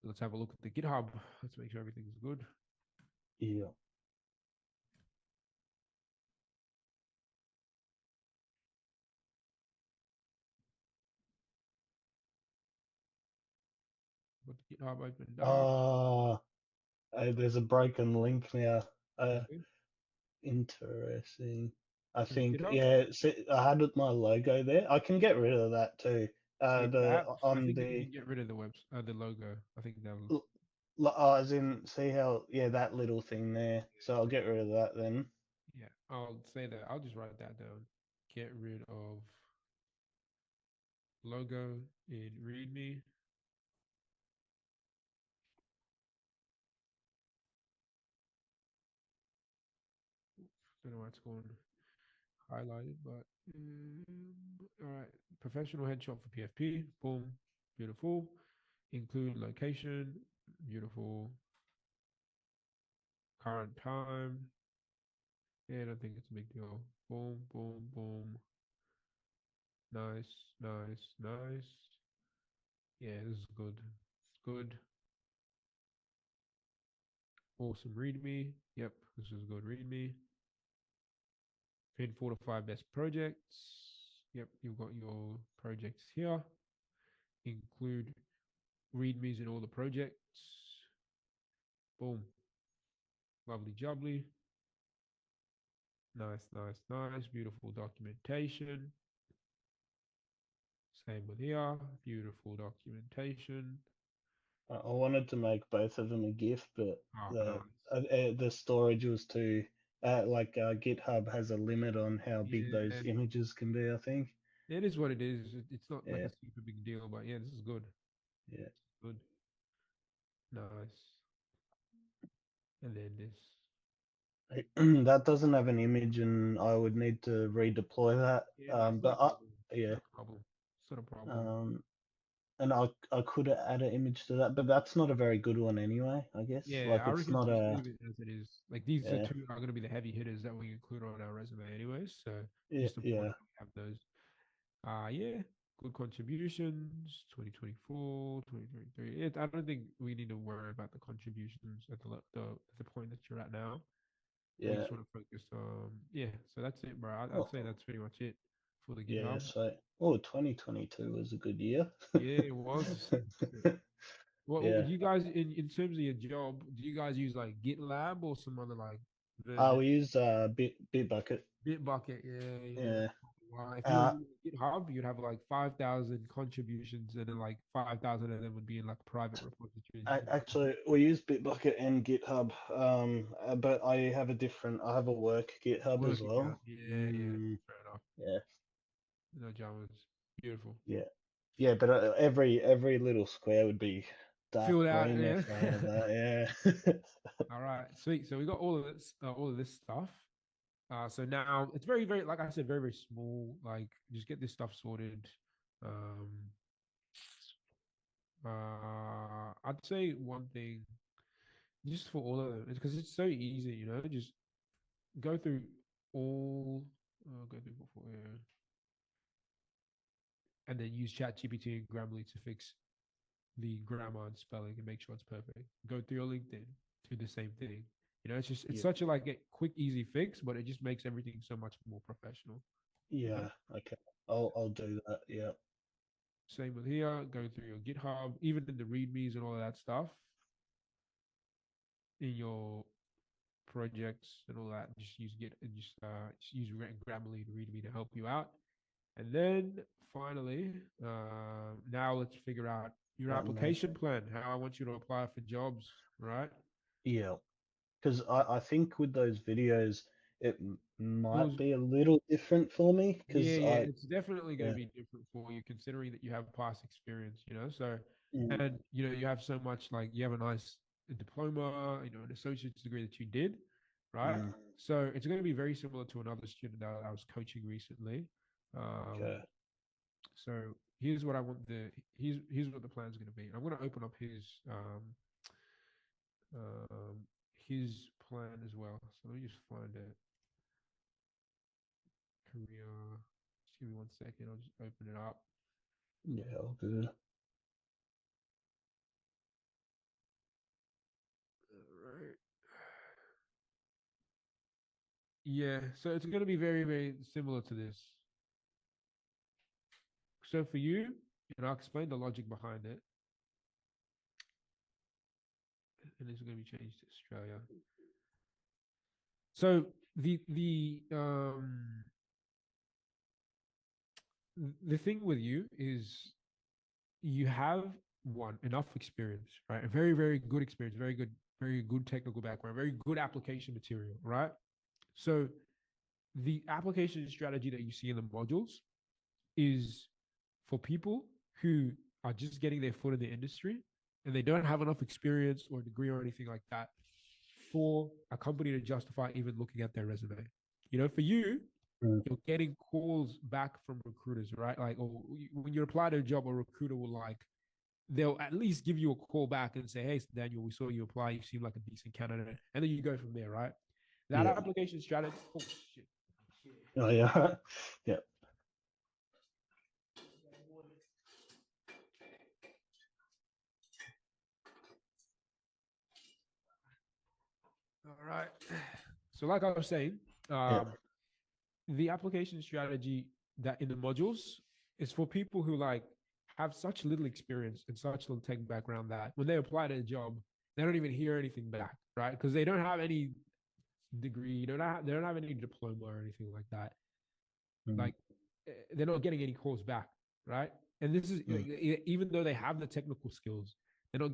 A: let's have a look at the GitHub. Let's make sure everything's good.
B: yeah.
A: Got the GitHub opened up.
B: Ah, there's a broken link now. Uh,
A: Okay.
B: Interesting. I
A: Is it
B: think,
A: GitHub?
B: yeah, I had my logo there. I can get rid of that too. The
A: I
B: on
A: think you
B: the
A: can get rid of the logo. I think that'll.
B: as in, see how, yeah, that little thing there. So I'll get rid of that then.
A: Yeah, I'll say that. I'll just write that down. Get rid of logo in README. Don't know why it's going highlighted, but all right. Professional headshot for PFP. Boom, beautiful. Include location. Beautiful. Current time. Yeah, I don't think it's a big deal. Boom, boom, boom. Nice, nice, nice. Yeah, this is good. It's good. Awesome. README. Yep, this is good. README. Pin 4 to 5 best projects. Yep, you've got your projects here. Include readmes in all the projects. Boom. Lovely jubbly. Nice, nice, nice. Beautiful documentation. Same with here. Beautiful documentation.
B: I wanted to make both of them a GIF, but
A: Oh,
B: the
A: nice.
B: the storage was too. GitHub has a limit on how big those
A: Yeah,
B: images can be, I think.
A: it is what it is. It's not like
B: Yeah,
A: a super big deal, but yeah, this is good.
B: yeah.
A: Good. Nice. And then this.
B: That doesn't have an image, and I would need to redeploy that.
A: Yeah, no, it's not
B: But
A: a problem. It's
B: yeah,
A: not a problem. It's not a problem.
B: um, and I could add an image to that, but that's not a very good one anyway. I guess
A: Yeah,
B: like
A: I
B: it's
A: reckon
B: not
A: just
B: a
A: leave it as it is. Like these are
B: yeah
A: two are going to be the heavy hitters that we include on our resume, anyways. So
B: yeah
A: just important
B: yeah
A: that we have those. Yeah, good contributions. 2024, 2023. I don't think we need to worry about the contributions at the point that you're at now. We
B: yeah.
A: just want to focus on yeah. So that's it, bro. I'd say
B: Oh
A: that's pretty much it for the
B: yeah.
A: GitHub.
B: So 2022 was a good year.
A: Yeah, it was. What
B: Yeah.
A: do you guys in terms of your job? Do you guys use like GitLab or some other like version?
B: We use Bitbucket.
A: Bitbucket, yeah, yeah.
B: Yeah.
A: Wow. If you were
B: Uh,
A: using GitHub, you'd have like 5,000 contributions, and then like 5,000 of them would be in like private repositories. You can
B: Actually, we use Bitbucket and GitHub. But I have a work GitHub as
A: work account.
B: well.
A: Yeah, yeah.
B: Mm,
A: Fair enough.
B: yeah.
A: No dramas. Beautiful.
B: Yeah. Yeah, but every little square would be dark
A: Filled out.
B: green
A: Yeah.
B: if I had that. Yeah.
A: All right. Sweet. So we got all of this stuff. So now it's very, like I said, very small. Like just get this stuff sorted. Um, I'd say one thing just for all of them is because it's so easy, just go through all, go through before, yeah, and then use ChatGPT and Grammarly to fix the grammar and spelling and make sure it's perfect. Go through your LinkedIn, do the same thing. It's
B: Yeah.
A: such a like a quick, easy fix, but it just makes everything so much more professional. You know?
B: Yeah. Okay. I'll do that. Yeah.
A: Same with here. Go through your GitHub, even in the READMEs and all of that stuff in your projects and all that. Just use Grammarly to README to help you out. And then finally, now let's figure out your
B: Automate.
A: application plan. How I want you to apply for jobs, right?
B: Yeah. Because I think with those videos, it might
A: Because
B: be a little different for me.
A: yeah,
B: Because
A: yeah, it's definitely going to
B: yeah.
A: be different for you considering that you have past experience, So,
B: Mm,
A: and you have so much like you have a nice diploma, an associate's degree that you did, right?
B: mm,
A: So it's going to be very similar to another student that I was coaching recently. Um,
B: okay.
A: so here's what I want here's what the plan is going to be. I'm going to open up his plan as well. So let me just find it. Career. Just give me 1 second. I'll just open it up.
B: Yeah, all good.
A: Right. Yeah, so it's going to be very, very similar to this. So for you, and I'll explain the logic behind it, and this is going to be changed to Australia. So the thing with you is you have one enough experience, right? A very, very good experience, very good technical background, very good application material, right? So the application strategy that you see in the modules is for people who are just getting their foot in the industry and they don't have enough experience or degree or anything like that for a company to justify even looking at their resume. You know, for you,
B: Mm.
A: you're getting calls back from recruiters, right? Like, or when you apply to a job, a recruiter will like, they'll at least give you a call back and say, "Hey, Daniel, we saw you apply. You seem like a decent candidate," and then you go from there, right? That
B: Yeah.
A: application strategy. Oh shit.
B: Oh yeah. Yeah.
A: All right. So, like I was saying,
B: Yeah.
A: um, the application strategy that in the modules is for people who like have such little experience and such little tech background that when they apply to a job, they don't even hear anything back, right? Because they don't have any degree, they don't have any diploma or anything like that.
B: Mm.
A: Like they're not getting any calls back, right? And this is
B: Mm.
A: even though they have the technical skills, they're not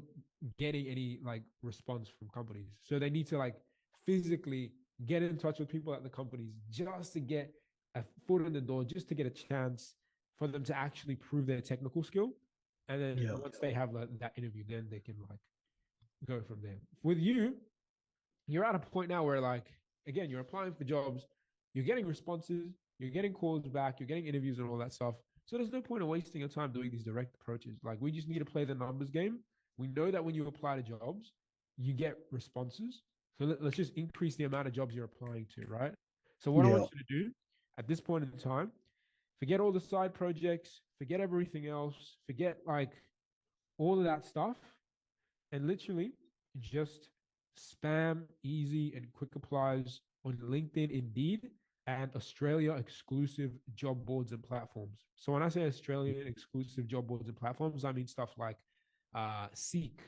A: getting any like response from companies. So they need to like physically get in touch with people at the companies just to get a foot in the door, just to get a chance for them to actually prove their technical skill. And then
B: Yeah.
A: once they have that interview, then they can like go from there. With you, you're at a point now where like again you're applying for jobs, you're getting responses, you're getting calls back, you're getting interviews and all that stuff. So there's no point in wasting your time doing these direct approaches. Like we just need to play the numbers game. We know that when you apply to jobs, you get responses. So let's just increase the amount of jobs you're applying to, right? So what I want
B: Yeah.
A: you to do at this point in time, forget all the side projects, forget everything else, forget like all of that stuff, and literally just spam easy and quick applies on LinkedIn, Indeed, and Australia exclusive job boards and platforms. So when I say Australian exclusive job boards and platforms, I mean stuff like Seek,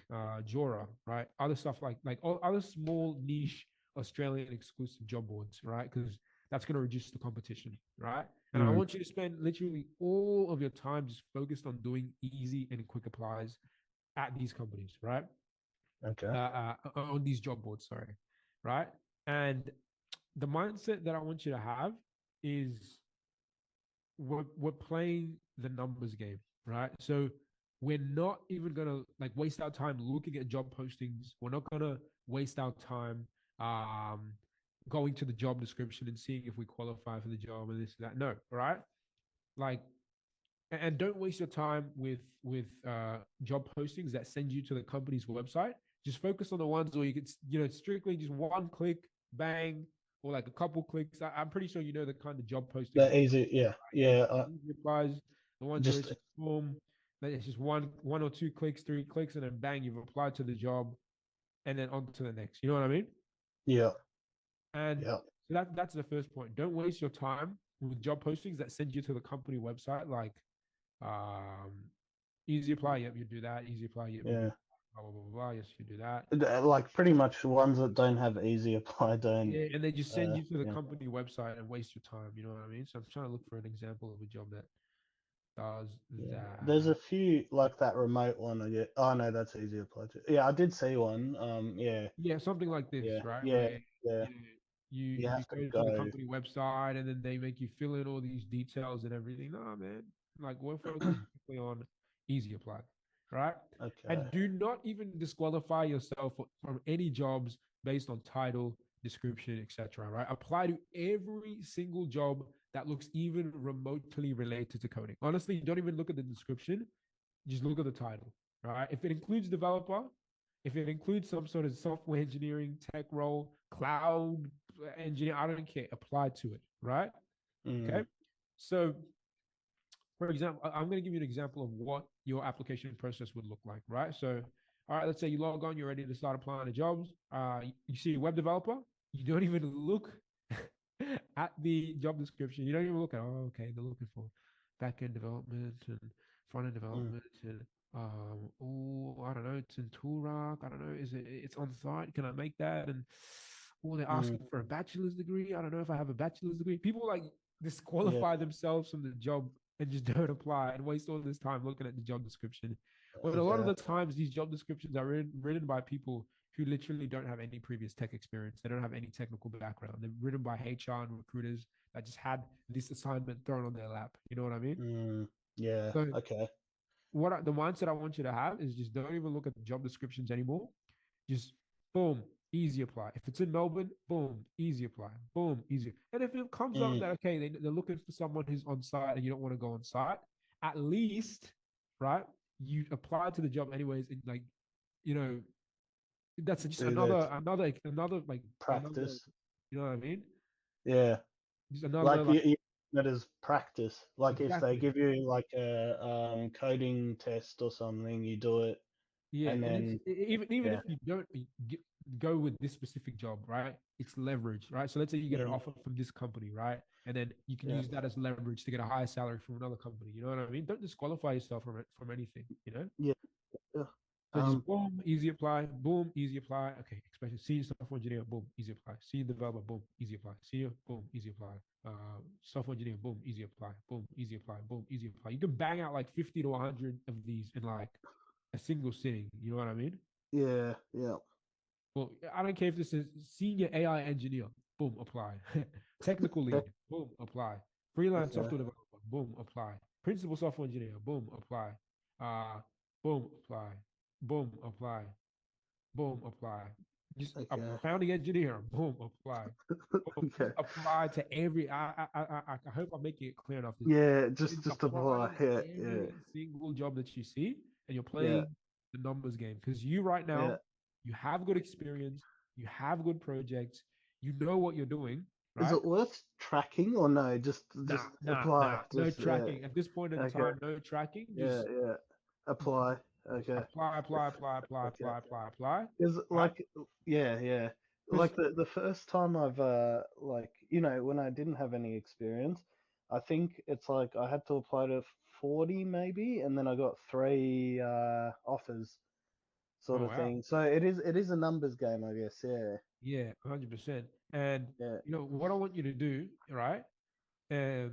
A: Jora, right? Other stuff like all other small niche Australian exclusive job boards, right? Because that's going to reduce the competition, right? And I
B: Mm.
A: want you to spend literally all of your time just focused on doing easy and quick applies at these companies, right?
B: Okay.
A: On these job boards, sorry, right? And the mindset that I want you to have is we're playing the numbers game, right? So we're not even gonna like waste our time looking at job postings. We're not gonna waste our time um, going to the job description and seeing if we qualify for the job and this and that. No, right? Like and don't waste your time with job postings that send you to the company's website. Just focus on the ones where you could, strictly just one click, bang, or like a couple clicks. I'm pretty sure you know the kind of job postings
B: That
A: I'm talking
B: easy. Yeah.
A: about. Yeah,
B: Yeah.
A: easy replies, the ones where
B: Just
A: it's just boom, then it's just one or two clicks, three clicks, and then bang, you've applied to the job, and then on to the next. You know what I mean?
B: yeah.
A: And
B: Yeah.
A: so that's the first point. Don't waste your time with job postings that send you to the company website, like um, easy apply, yep, you do that. Easy apply, yep, you do
B: Yeah.
A: blah blah blah blah. Yes, you do that.
B: Like pretty much the ones that don't have easy apply don't.
A: Yeah, and they just send you to the
B: Yeah.
A: company website and waste your time. You know what I mean? So I'm trying to look for an example of a job that does
B: Yeah. There's a
A: that.
B: few like that remote one. I get. Oh no, that's easy apply to. Yeah, I did see one. Yeah.
A: Yeah, something like this,
B: Yeah.
A: right?
B: Yeah.
A: Where
B: Yeah.
A: you know, you
B: You
A: you
B: have to
A: go to the
B: go.
A: company website and then they make you fill in all these details and everything. No, man, like we're focusing strictly on easy apply, right?
B: Okay.
A: And do not even disqualify yourself from any jobs based on title, description, etc. Right? Apply to every single job that looks even remotely related to coding. Honestly, don't even look at the description. Just look at the title, right? If it includes developer, if it includes some sort of software engineering tech role, cloud engineer, I don't care. Apply to it, right?
B: Mm.
A: Okay. So, for example, I'm going to give you an example of what your application process would look like, right? So, all right, let's say you log on, you're ready to start applying to jobs. You see a web developer, you don't even look at the job description. You don't even look at, oh, okay, they're looking for back end development and front end
B: Mm.
A: development and oh, I don't know, it's in Toolrock. I don't know, it's on site? Can I make that? And oh, they're
B: Mm.
A: asking for a bachelor's degree. I don't know if I have a bachelor's degree. People like
B: Yeah.
A: disqualify themselves from the job and just don't apply and waste all this time looking at the job description. When a lot of
B: Okay.
A: the times these job descriptions are written by people who literally don't have any previous tech experience. They don't have any technical background. They're written by HR and recruiters that just had this assignment thrown on their lap. You know what I mean?
B: Mm, yeah.
A: So
B: Okay.
A: the mindset I want you to have is just don't even look at the job descriptions anymore. Just boom, easy apply. If it's in Melbourne, boom, easy apply. Boom, easy. And if it comes up
B: Mm,
A: that okay, they're looking for someone who's on site and you don't want to go on site, at least, right? You apply to the job anyways, and like, you know, that's just
B: do the
A: another like another,
B: practice.
A: you know what I mean?
B: Yeah.
A: Just another
B: Like
A: like
B: that is practice. Like if they
A: exactly.
B: give you like a coding test or something, you do it,
A: Yeah,
B: and
A: and it's
B: then
A: even
B: yeah.
A: if you don't go with this specific job, right? It's leverage, right? So let's say you get an
B: Mm,
A: offer from this company, right? And then you can
B: yeah.
A: use that as leverage to get a higher salary from another company. You know what I mean? Don't disqualify yourself from anything, you know?
B: Yeah. Yeah.
A: So just
B: Um.
A: boom, easy apply, boom, easy apply. Okay, especially senior software engineer, boom, easy apply. Senior developer, boom, easy apply. Senior, boom, easy apply. Software engineer, boom, easy apply, boom, easy apply, boom, easy apply. You can bang out like 50 to 100 of these in like a single sitting. You know what I mean?
B: Yeah. Yeah.
A: Well, I don't care if this is senior AI engineer, boom, apply. Technical
B: Okay.
A: lead, boom, apply. Freelance
B: Okay.
A: software developer, boom, apply. Principal software engineer, boom, apply. Uh, boom, apply. Boom, apply. Boom, apply. Just a
B: Okay.
A: founding engineer, boom, apply. Boom,
B: Okay.
A: just apply to every. I hope I'm making it clear enough.
B: Yeah.
A: Just
B: Just
A: apply
B: apply.
A: to
B: Yeah. Yeah.
A: every single job that you see, and you're
B: Yeah.
A: playing the numbers game. Because you right
B: Yeah.
A: now, you have good experience, you have good projects, you know what you're doing,
B: Is
A: right?
B: it worth tracking or no? Just apply.
A: No
B: Just yeah.
A: tracking. At this point in
B: Okay.
A: time, no tracking.
B: Yeah. Yeah. Apply.
A: Just
B: Okay. Okay.
A: apply.
B: Is
A: Right?
B: like yeah, yeah.
A: Because
B: Like the first time I've like when I didn't have any experience, I think it's like I had to apply to 40 maybe, and then I got three offers sort
A: oh
B: of
A: wow,
B: thing. So it is a numbers game, I guess. Yeah.
A: yeah, 100%. And
B: Yeah.
A: you know what I want you to do, right? And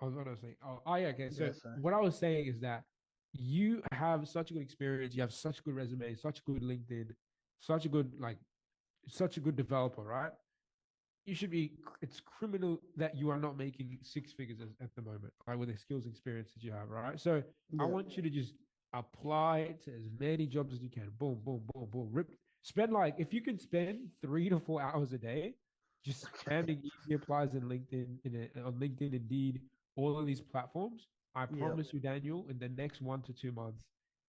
A: I was gonna say, yeah, okay. So
B: Yeah. So
A: what I was saying is that you have such a good experience, you have such a good resume, such good LinkedIn, such a good like, such a good developer, right? You should be. It's criminal that you are not making six figures at the moment, right? With the skills and experience that you have, right? So I
B: yeah.
A: want you to just apply to as many jobs as you can. Boom, boom, boom, boom. Spend like if you can spend 3 to 4 hours a day just
B: Okay.
A: spamming easy applies in LinkedIn, on LinkedIn, Indeed, all of these platforms. I
B: Yeah.
A: promise you, Daniel, in the next 1 to 2 months,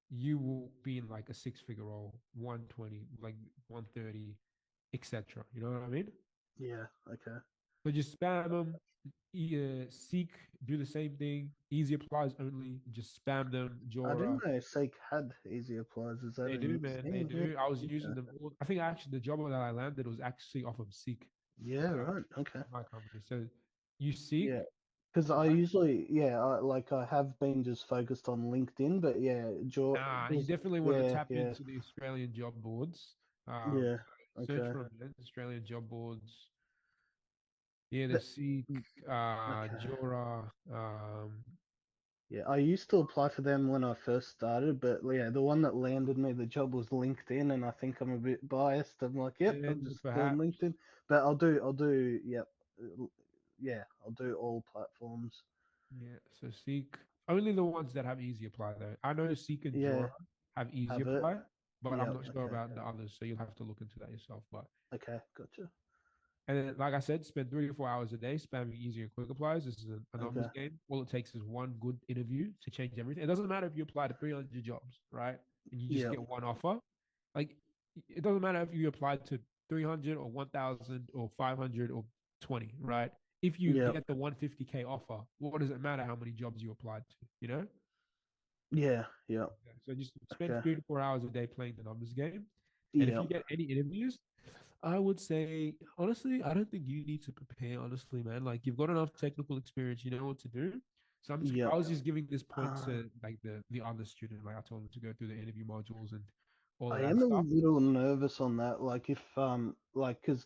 A: you will be in like a six-figure role, 120, like 130, etc. You know what I mean?
B: Yeah. Okay.
A: So just spam them. Seek, do the same thing. Easy applies only. Just spam them.
B: I
A: Jora.
B: didn't know Seek had easy applies. Is that
A: They
B: a
A: do,
B: new
A: man. They
B: thing? Yeah.
A: do. I was using
B: Okay.
A: them. I think actually the job that I landed was actually off of Seek,
B: Yeah. Right. Okay.
A: my company. So you Seek,
B: Yeah. Because I
A: right?
B: usually, yeah, I have been just focused on LinkedIn, but yeah,
A: Nah, you
B: just
A: definitely want to
B: yeah,
A: tap
B: yeah,
A: into the Australian job boards.
B: yeah.
A: Search
B: Okay.
A: for a minute, Australian job boards. Yeah, the
B: But
A: Seek,
B: mm, okay.
A: Jora.
B: Yeah, I used to apply for them when I first started, but yeah, the one that landed me the job was LinkedIn, and I think I'm a bit biased. I'm like, yep, I'm
A: And
B: just doing
A: perhaps.
B: LinkedIn, but I'll do, yep, yeah, I'll do all platforms.
A: Yeah, so Seek only the ones that have easy apply though. I know Seek and
B: Yeah,
A: Jora have easy
B: have it.
A: apply, but I'm
B: Yep.
A: not sure
B: Okay.
A: about the others, so you'll have to look into that yourself. But
B: Okay. Gotcha.
A: and then, like I said, spend 3 to 4 hours a day spamming easy and quick applies. This is a numbers
B: Okay.
A: game. All it takes is one good interview to change everything. It doesn't matter if you apply to 300 jobs, right? And you just
B: Yep.
A: get one offer. Like it doesn't matter if you apply to 300 or 1,000 or 500 or 20, right? If you
B: Yep.
A: get the 150K offer, what does it matter how many jobs you applied to? You know?
B: Yeah. Yep.
A: Yeah. So just spend
B: Okay.
A: 3 to 4 hours a day playing the numbers game. And if you
B: Yep.
A: get any interviews, I would say honestly, I don't think you need to prepare. Honestly, man, like you've got enough technical experience, you know what to do. So I
B: Yep.
A: was just giving this point
B: Uh,
A: to like the other student, like I told them to go through the interview modules and all of
B: I
A: that
B: am a
A: stuff.
B: little nervous on that. Like if like because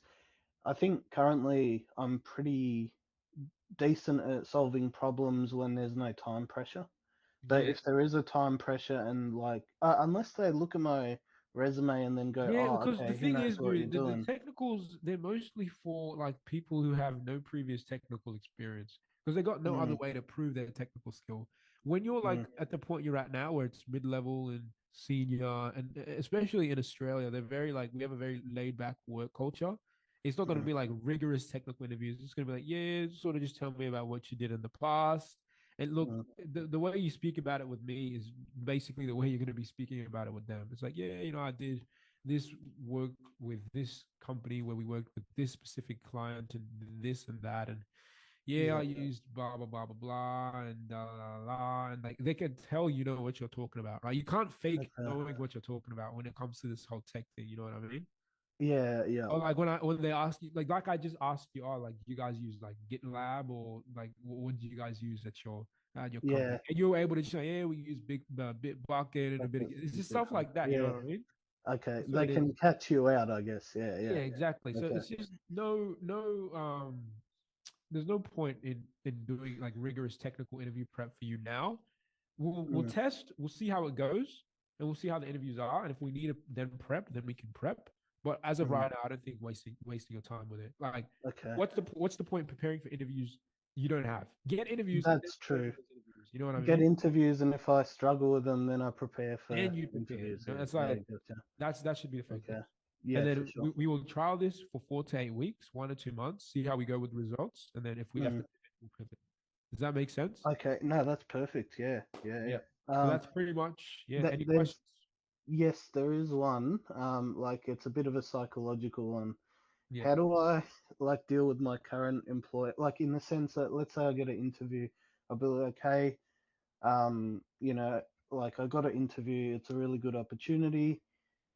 B: I think currently I'm pretty decent at solving problems when there's no time pressure. But
A: Yeah.
B: if there is a time pressure and like, unless they look at my resume and then go,
A: Yeah,
B: oh,
A: because the
B: okay, he
A: thing
B: knows
A: is,
B: what you're
A: dude, the
B: doing.
A: technicals, they're mostly for like people who have no previous technical experience because they got no other
B: Mm,
A: way to prove their technical skill. When you're like
B: mm,
A: at the point you're at now, where it's mid-level and senior, and especially in Australia, they're very like we have a very laid-back work culture. It's not going to
B: mm,
A: be like rigorous technical interviews. It's going to be like, yeah, sort of just tell me about what you did in the past. And look,
B: mm,
A: the way you speak about it with me is basically the way you're going to be speaking about it with them. It's like, yeah, I did this work with this company where we worked with this specific client and this and that, and yeah, I
B: yeah.
A: used blah blah blah blah blah and and like they can tell you know what you're talking about, right? You can't fake
B: Okay.
A: knowing what you're talking about when it comes to this whole tech thing. You know what I mean?
B: Yeah, yeah,
A: Or like when they ask you, like I just asked you, oh, like you guys use like GitLab or like what do you guys use at your
B: yeah.
A: company? And you're able to say, yeah, we use big Bitbucket and a bit.
B: Bucket,
A: It's just stuff
B: GitHub.
A: like that. You know
B: Yeah.
A: what I mean?
B: Okay.
A: That's what
B: They
A: it is.
B: can catch you out, I guess. Yeah, yeah,
A: Yeah, exactly.
B: yeah.
A: So
B: Okay.
A: it's just no there's no point in doing like rigorous technical interview prep for you now. We'll
B: Mm,
A: test, we'll see how it goes, and we'll see how the interviews are. And if we need to then prep, then we can prep. But as of
B: mm,
A: right now, I don't think wasting your time with it. Like,
B: okay.
A: what's the point preparing for interviews you don't have? Get interviews and then
B: That's
A: prepare
B: true.
A: for those interviews. You know what I
B: Get
A: mean?
B: interviews, and if I struggle with them, then I prepare for
A: Then you prepare.
B: interviews.
A: You know,
B: Yeah,
A: that's
B: yeah,
A: like
B: gotcha.
A: that should be the focus.
B: Okay.
A: And
B: Yeah, for
A: then
B: sure.
A: we will trial this for 4 to 8 weeks, 1 or 2 months, see how we go with results. And then if we have
B: Mm.
A: to pivot, we'll pivot. Does that make sense?
B: Okay. No, that's perfect. Yeah, yeah,
A: Yeah.
B: yeah.
A: So that's pretty much, yeah. Any
B: There's
A: questions?
B: yes, there is one. Like it's a bit of a psychological one.
A: Yeah.
B: How do I like deal with my current employer? Like in the sense that let's say I get an interview, I'll be like, hey, you know, like I got an interview. It's a really good opportunity.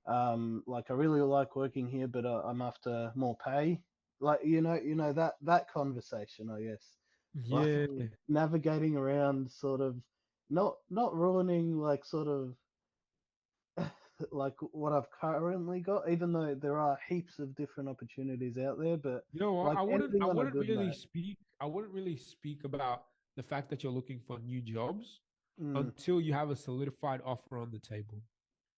B: Like I really like working here, but I'm after more pay. Like that conversation, I guess. Like
A: Yeah.
B: navigating around, sort of, not ruining like sort of like what I've currently got, even though there are heaps of different opportunities out there, but
A: You know what?
B: like
A: I
B: ending on a
A: wouldn't
B: good
A: really
B: note.
A: speak. I wouldn't really speak about the fact that you're looking for new jobs
B: Mm,
A: until you have a solidified offer on the table.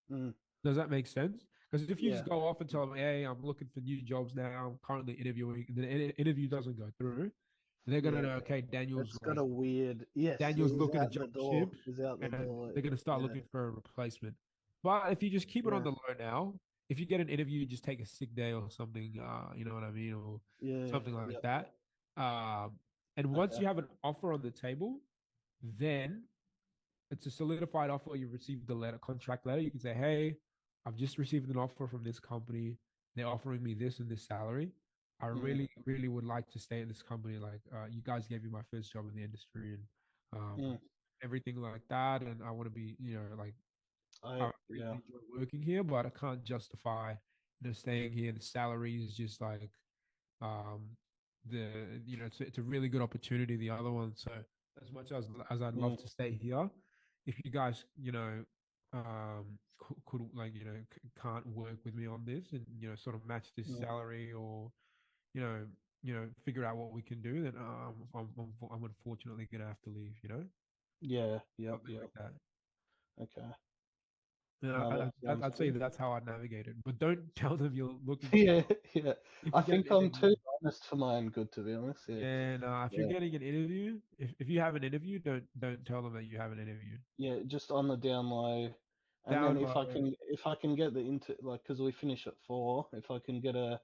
B: mm,
A: Does that make sense? Because if you
B: yeah,
A: just go off and tell them, "Hey, I'm looking for new jobs now. I'm currently interviewing," and the interview doesn't go through, they're gonna
B: yeah.
A: know, okay, Daniel's
B: It's got
A: like
B: a weird, yes,
A: Daniel's
B: is
A: looking to
B: out the
A: jump
B: door,
A: ship,
B: is out the
A: and
B: door.
A: they're gonna start
B: Yeah,
A: looking for a replacement. But if you just keep it on
B: yeah,
A: the low now, if you get an interview, just take a sick day or something, you know what I mean, or
B: yeah,
A: something like
B: yeah.
A: that. Um, and once
B: Okay.
A: you have an offer on the table, then it's a solidified offer. You've received the letter, contract letter. You can say, "Hey, I've just received an offer from this company. They're offering me this and this salary. I
B: Mm,
A: really would like to stay in this company. Like, you guys gave me my first job in the industry and
B: mm.
A: everything like that. And I want to be, like, I really
B: Yeah.
A: enjoy working here, but I can't justify, staying here. The salary is just like, um, it's a really good opportunity. The other one, so as much as I'd love
B: Mm,
A: to stay here, if you guys, could like, can't work with me on this and sort of match this
B: mm.
A: salary or you know, figure out what we can do, then I'm unfortunately gonna have to leave.
B: Yeah, yep,
A: Something
B: yep.
A: like that.
B: Okay.
A: And
B: No, that sounds
A: I'd say
B: good.
A: that's how I'd navigate it. But don't tell them you're looking for
B: Yeah,
A: jobs
B: yeah.
A: if
B: I
A: you get
B: think
A: an
B: I'm
A: interview.
B: too honest for my own good, to be honest. Yeah,
A: And if you're
B: yeah.
A: getting an interview, if you have an interview, don't tell them that you have an interview.
B: Yeah, just on the down low. And then
A: Down low,
B: if I can get the inter like, because we finish at 4, if I can get a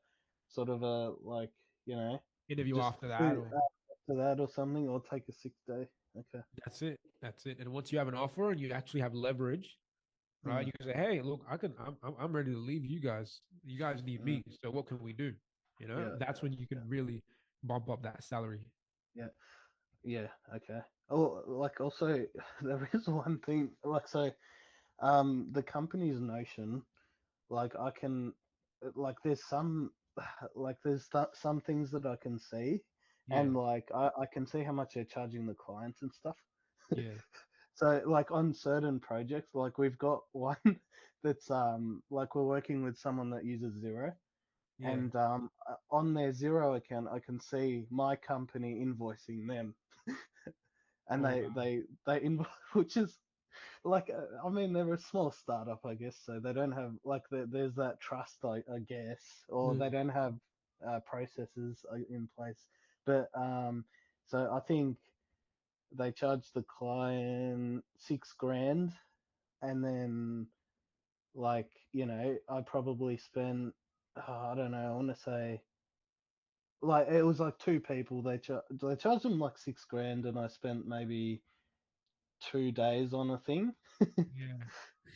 B: sort of a like, you know,
A: interview
B: just
A: after that,
B: through
A: or
B: after that or something, or take a 6 day. Okay.
A: that's it. That's it. And once you have an offer and you actually have leverage, right?
B: Mm,
A: You can say, "Hey, look, I'm ready to leave you guys. You guys need
B: mm,
A: me. So what can we do?"
B: yeah,
A: That's when you can really bump up that salary.
B: yeah, yeah. Okay. Oh, like also there is one thing like, so the company's Notion, like I can, like there's some, like there's some things that I can see,
A: Yeah,
B: and like I can see how much they're charging the clients and stuff.
A: yeah,
B: So like on certain projects, like we've got one that's like we're working with someone that uses Zero,
A: Yeah.
B: and on their Zero account, I can see my company invoicing them, and
A: Oh wow.
B: they invoice, which is like I mean they're a small startup, I guess, so they don't have like there's that trust, I guess, or they
A: Mm.
B: don't have processes in place. But so I think they charge the client 6 grand, and then like I probably spent I don't know, I want to say like it was like two people they charged them like 6 grand, and I spent maybe 2 days on a thing.
A: Yeah.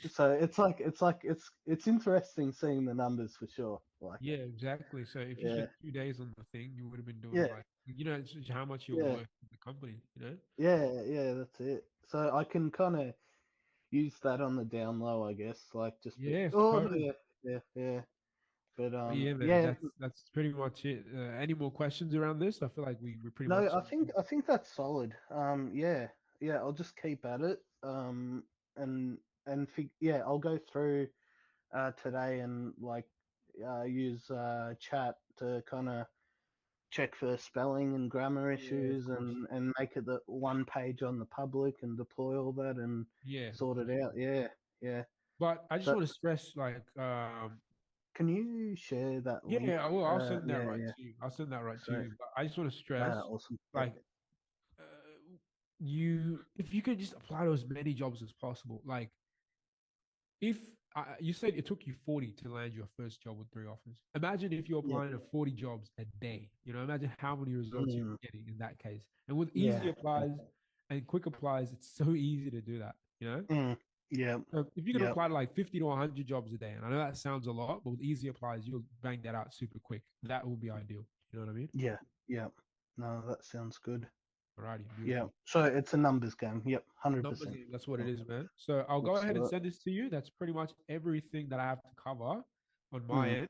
B: So it's interesting seeing the numbers for sure. Like
A: Yeah, exactly. So if you
B: yeah,
A: spent 2 days on the thing, you would have been doing
B: yeah,
A: like, it's just how much you're
B: yeah,
A: worth to the company.
B: yeah. That's it. So I can kind of use that on the down low, I guess. Like just be
A: Yeah,
B: oh no,
A: totally.
B: yeah. But
A: But yeah, man,
B: yeah,
A: that's pretty much it. Any more questions around this? I feel like we pretty
B: no,
A: much.
B: I think that's solid. Yeah. I'll just keep at it. And yeah, I'll go through today and like use chat to kind of check for spelling and grammar
A: Yeah, of
B: issues,
A: course.
B: and make it the one page on the public and deploy all that and
A: Yeah,
B: sort
A: for
B: it out.
A: sure.
B: Yeah.
A: But I just
B: So
A: want to stress, like,
B: can you share that link?
A: yeah, I'll send that
B: Yeah,
A: right
B: yeah.
A: to you. I'll send that right to
B: So
A: you. But I just want to stress,
B: awesome. Yep.
A: like, uh, if you could just apply to as many jobs as possible. Like, if you said it took you 40 to land your first job with 3 offers, imagine if you're
B: Yep.
A: applying to 40 jobs a day. Imagine how many results you're
B: Mm,
A: getting in that case. And with easy
B: yeah. Yeah.
A: applies and quick applies, it's so easy to do that.
B: Mm, yep.
A: So if you can
B: Yep.
A: apply to like 50 to 100 jobs a day, and I know that sounds a lot, but with easy applies, you'll bang that out super quick. That will be ideal. You know what I mean?
B: Yeah. Yep. No, that sounds good.
A: Alrighty,
B: Yeah.
A: beautiful.
B: So it's a numbers game. Yep.
A: Numbers
B: 100%.
A: game, that's what it
B: Yeah.
A: is, man. So I'll go
B: Let's
A: ahead
B: do
A: and
B: it.
A: send this to you. That's pretty much everything that I have to cover on my
B: Mm.
A: end.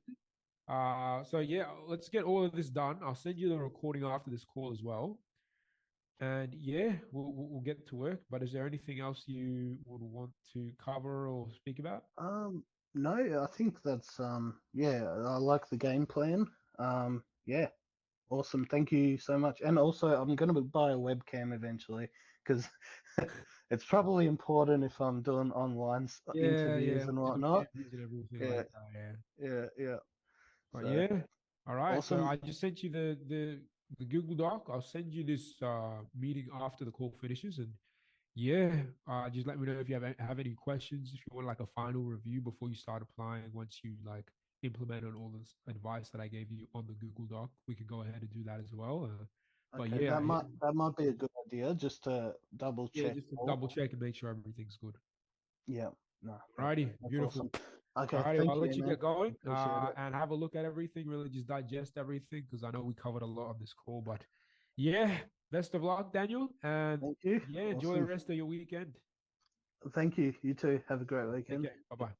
A: So yeah, let's get all of this done. I'll send you the recording after this call as well. And yeah, we'll get to work. But is there anything else you would want to cover or speak about?
B: No, I think that's yeah, I like the game plan. Yeah, awesome. Thank you so much. And also, I'm gonna buy a webcam eventually because it's probably important if I'm doing online
A: Yeah, yeah,
B: interviews and
A: with
B: whatnot.
A: interviews and everything
B: Yeah,
A: like that. Yeah.
B: yeah.
A: But
B: So
A: yeah, all right. So
B: awesome.
A: I just sent you the Google Doc. I'll send you this meeting after the call finishes, and yeah, just let me know if you have any questions. If you want like a final review before you start applying, once you like implement on all this advice that I gave you on the Google Doc, we can go ahead and do that as well. But
B: Okay,
A: yeah,
B: that might be a good idea just to double
A: yeah,
B: check
A: just to
B: all.
A: double check and make sure everything's good.
B: Yeah, no,
A: Alrighty,
B: that's
A: beautiful.
B: awesome. Okay,
A: Alrighty, well,
B: thank
A: I'll
B: you,
A: let you
B: man.
A: get going
B: Appreciate it.
A: and have a look at everything. Really, just digest everything because I know we covered a lot on this call. But yeah, best of luck, Daniel, and
B: Thank you.
A: yeah, enjoy the
B: Awesome.
A: rest of your weekend.
B: Thank you. You too. Have a great
A: Take
B: weekend.
A: care. Bye bye.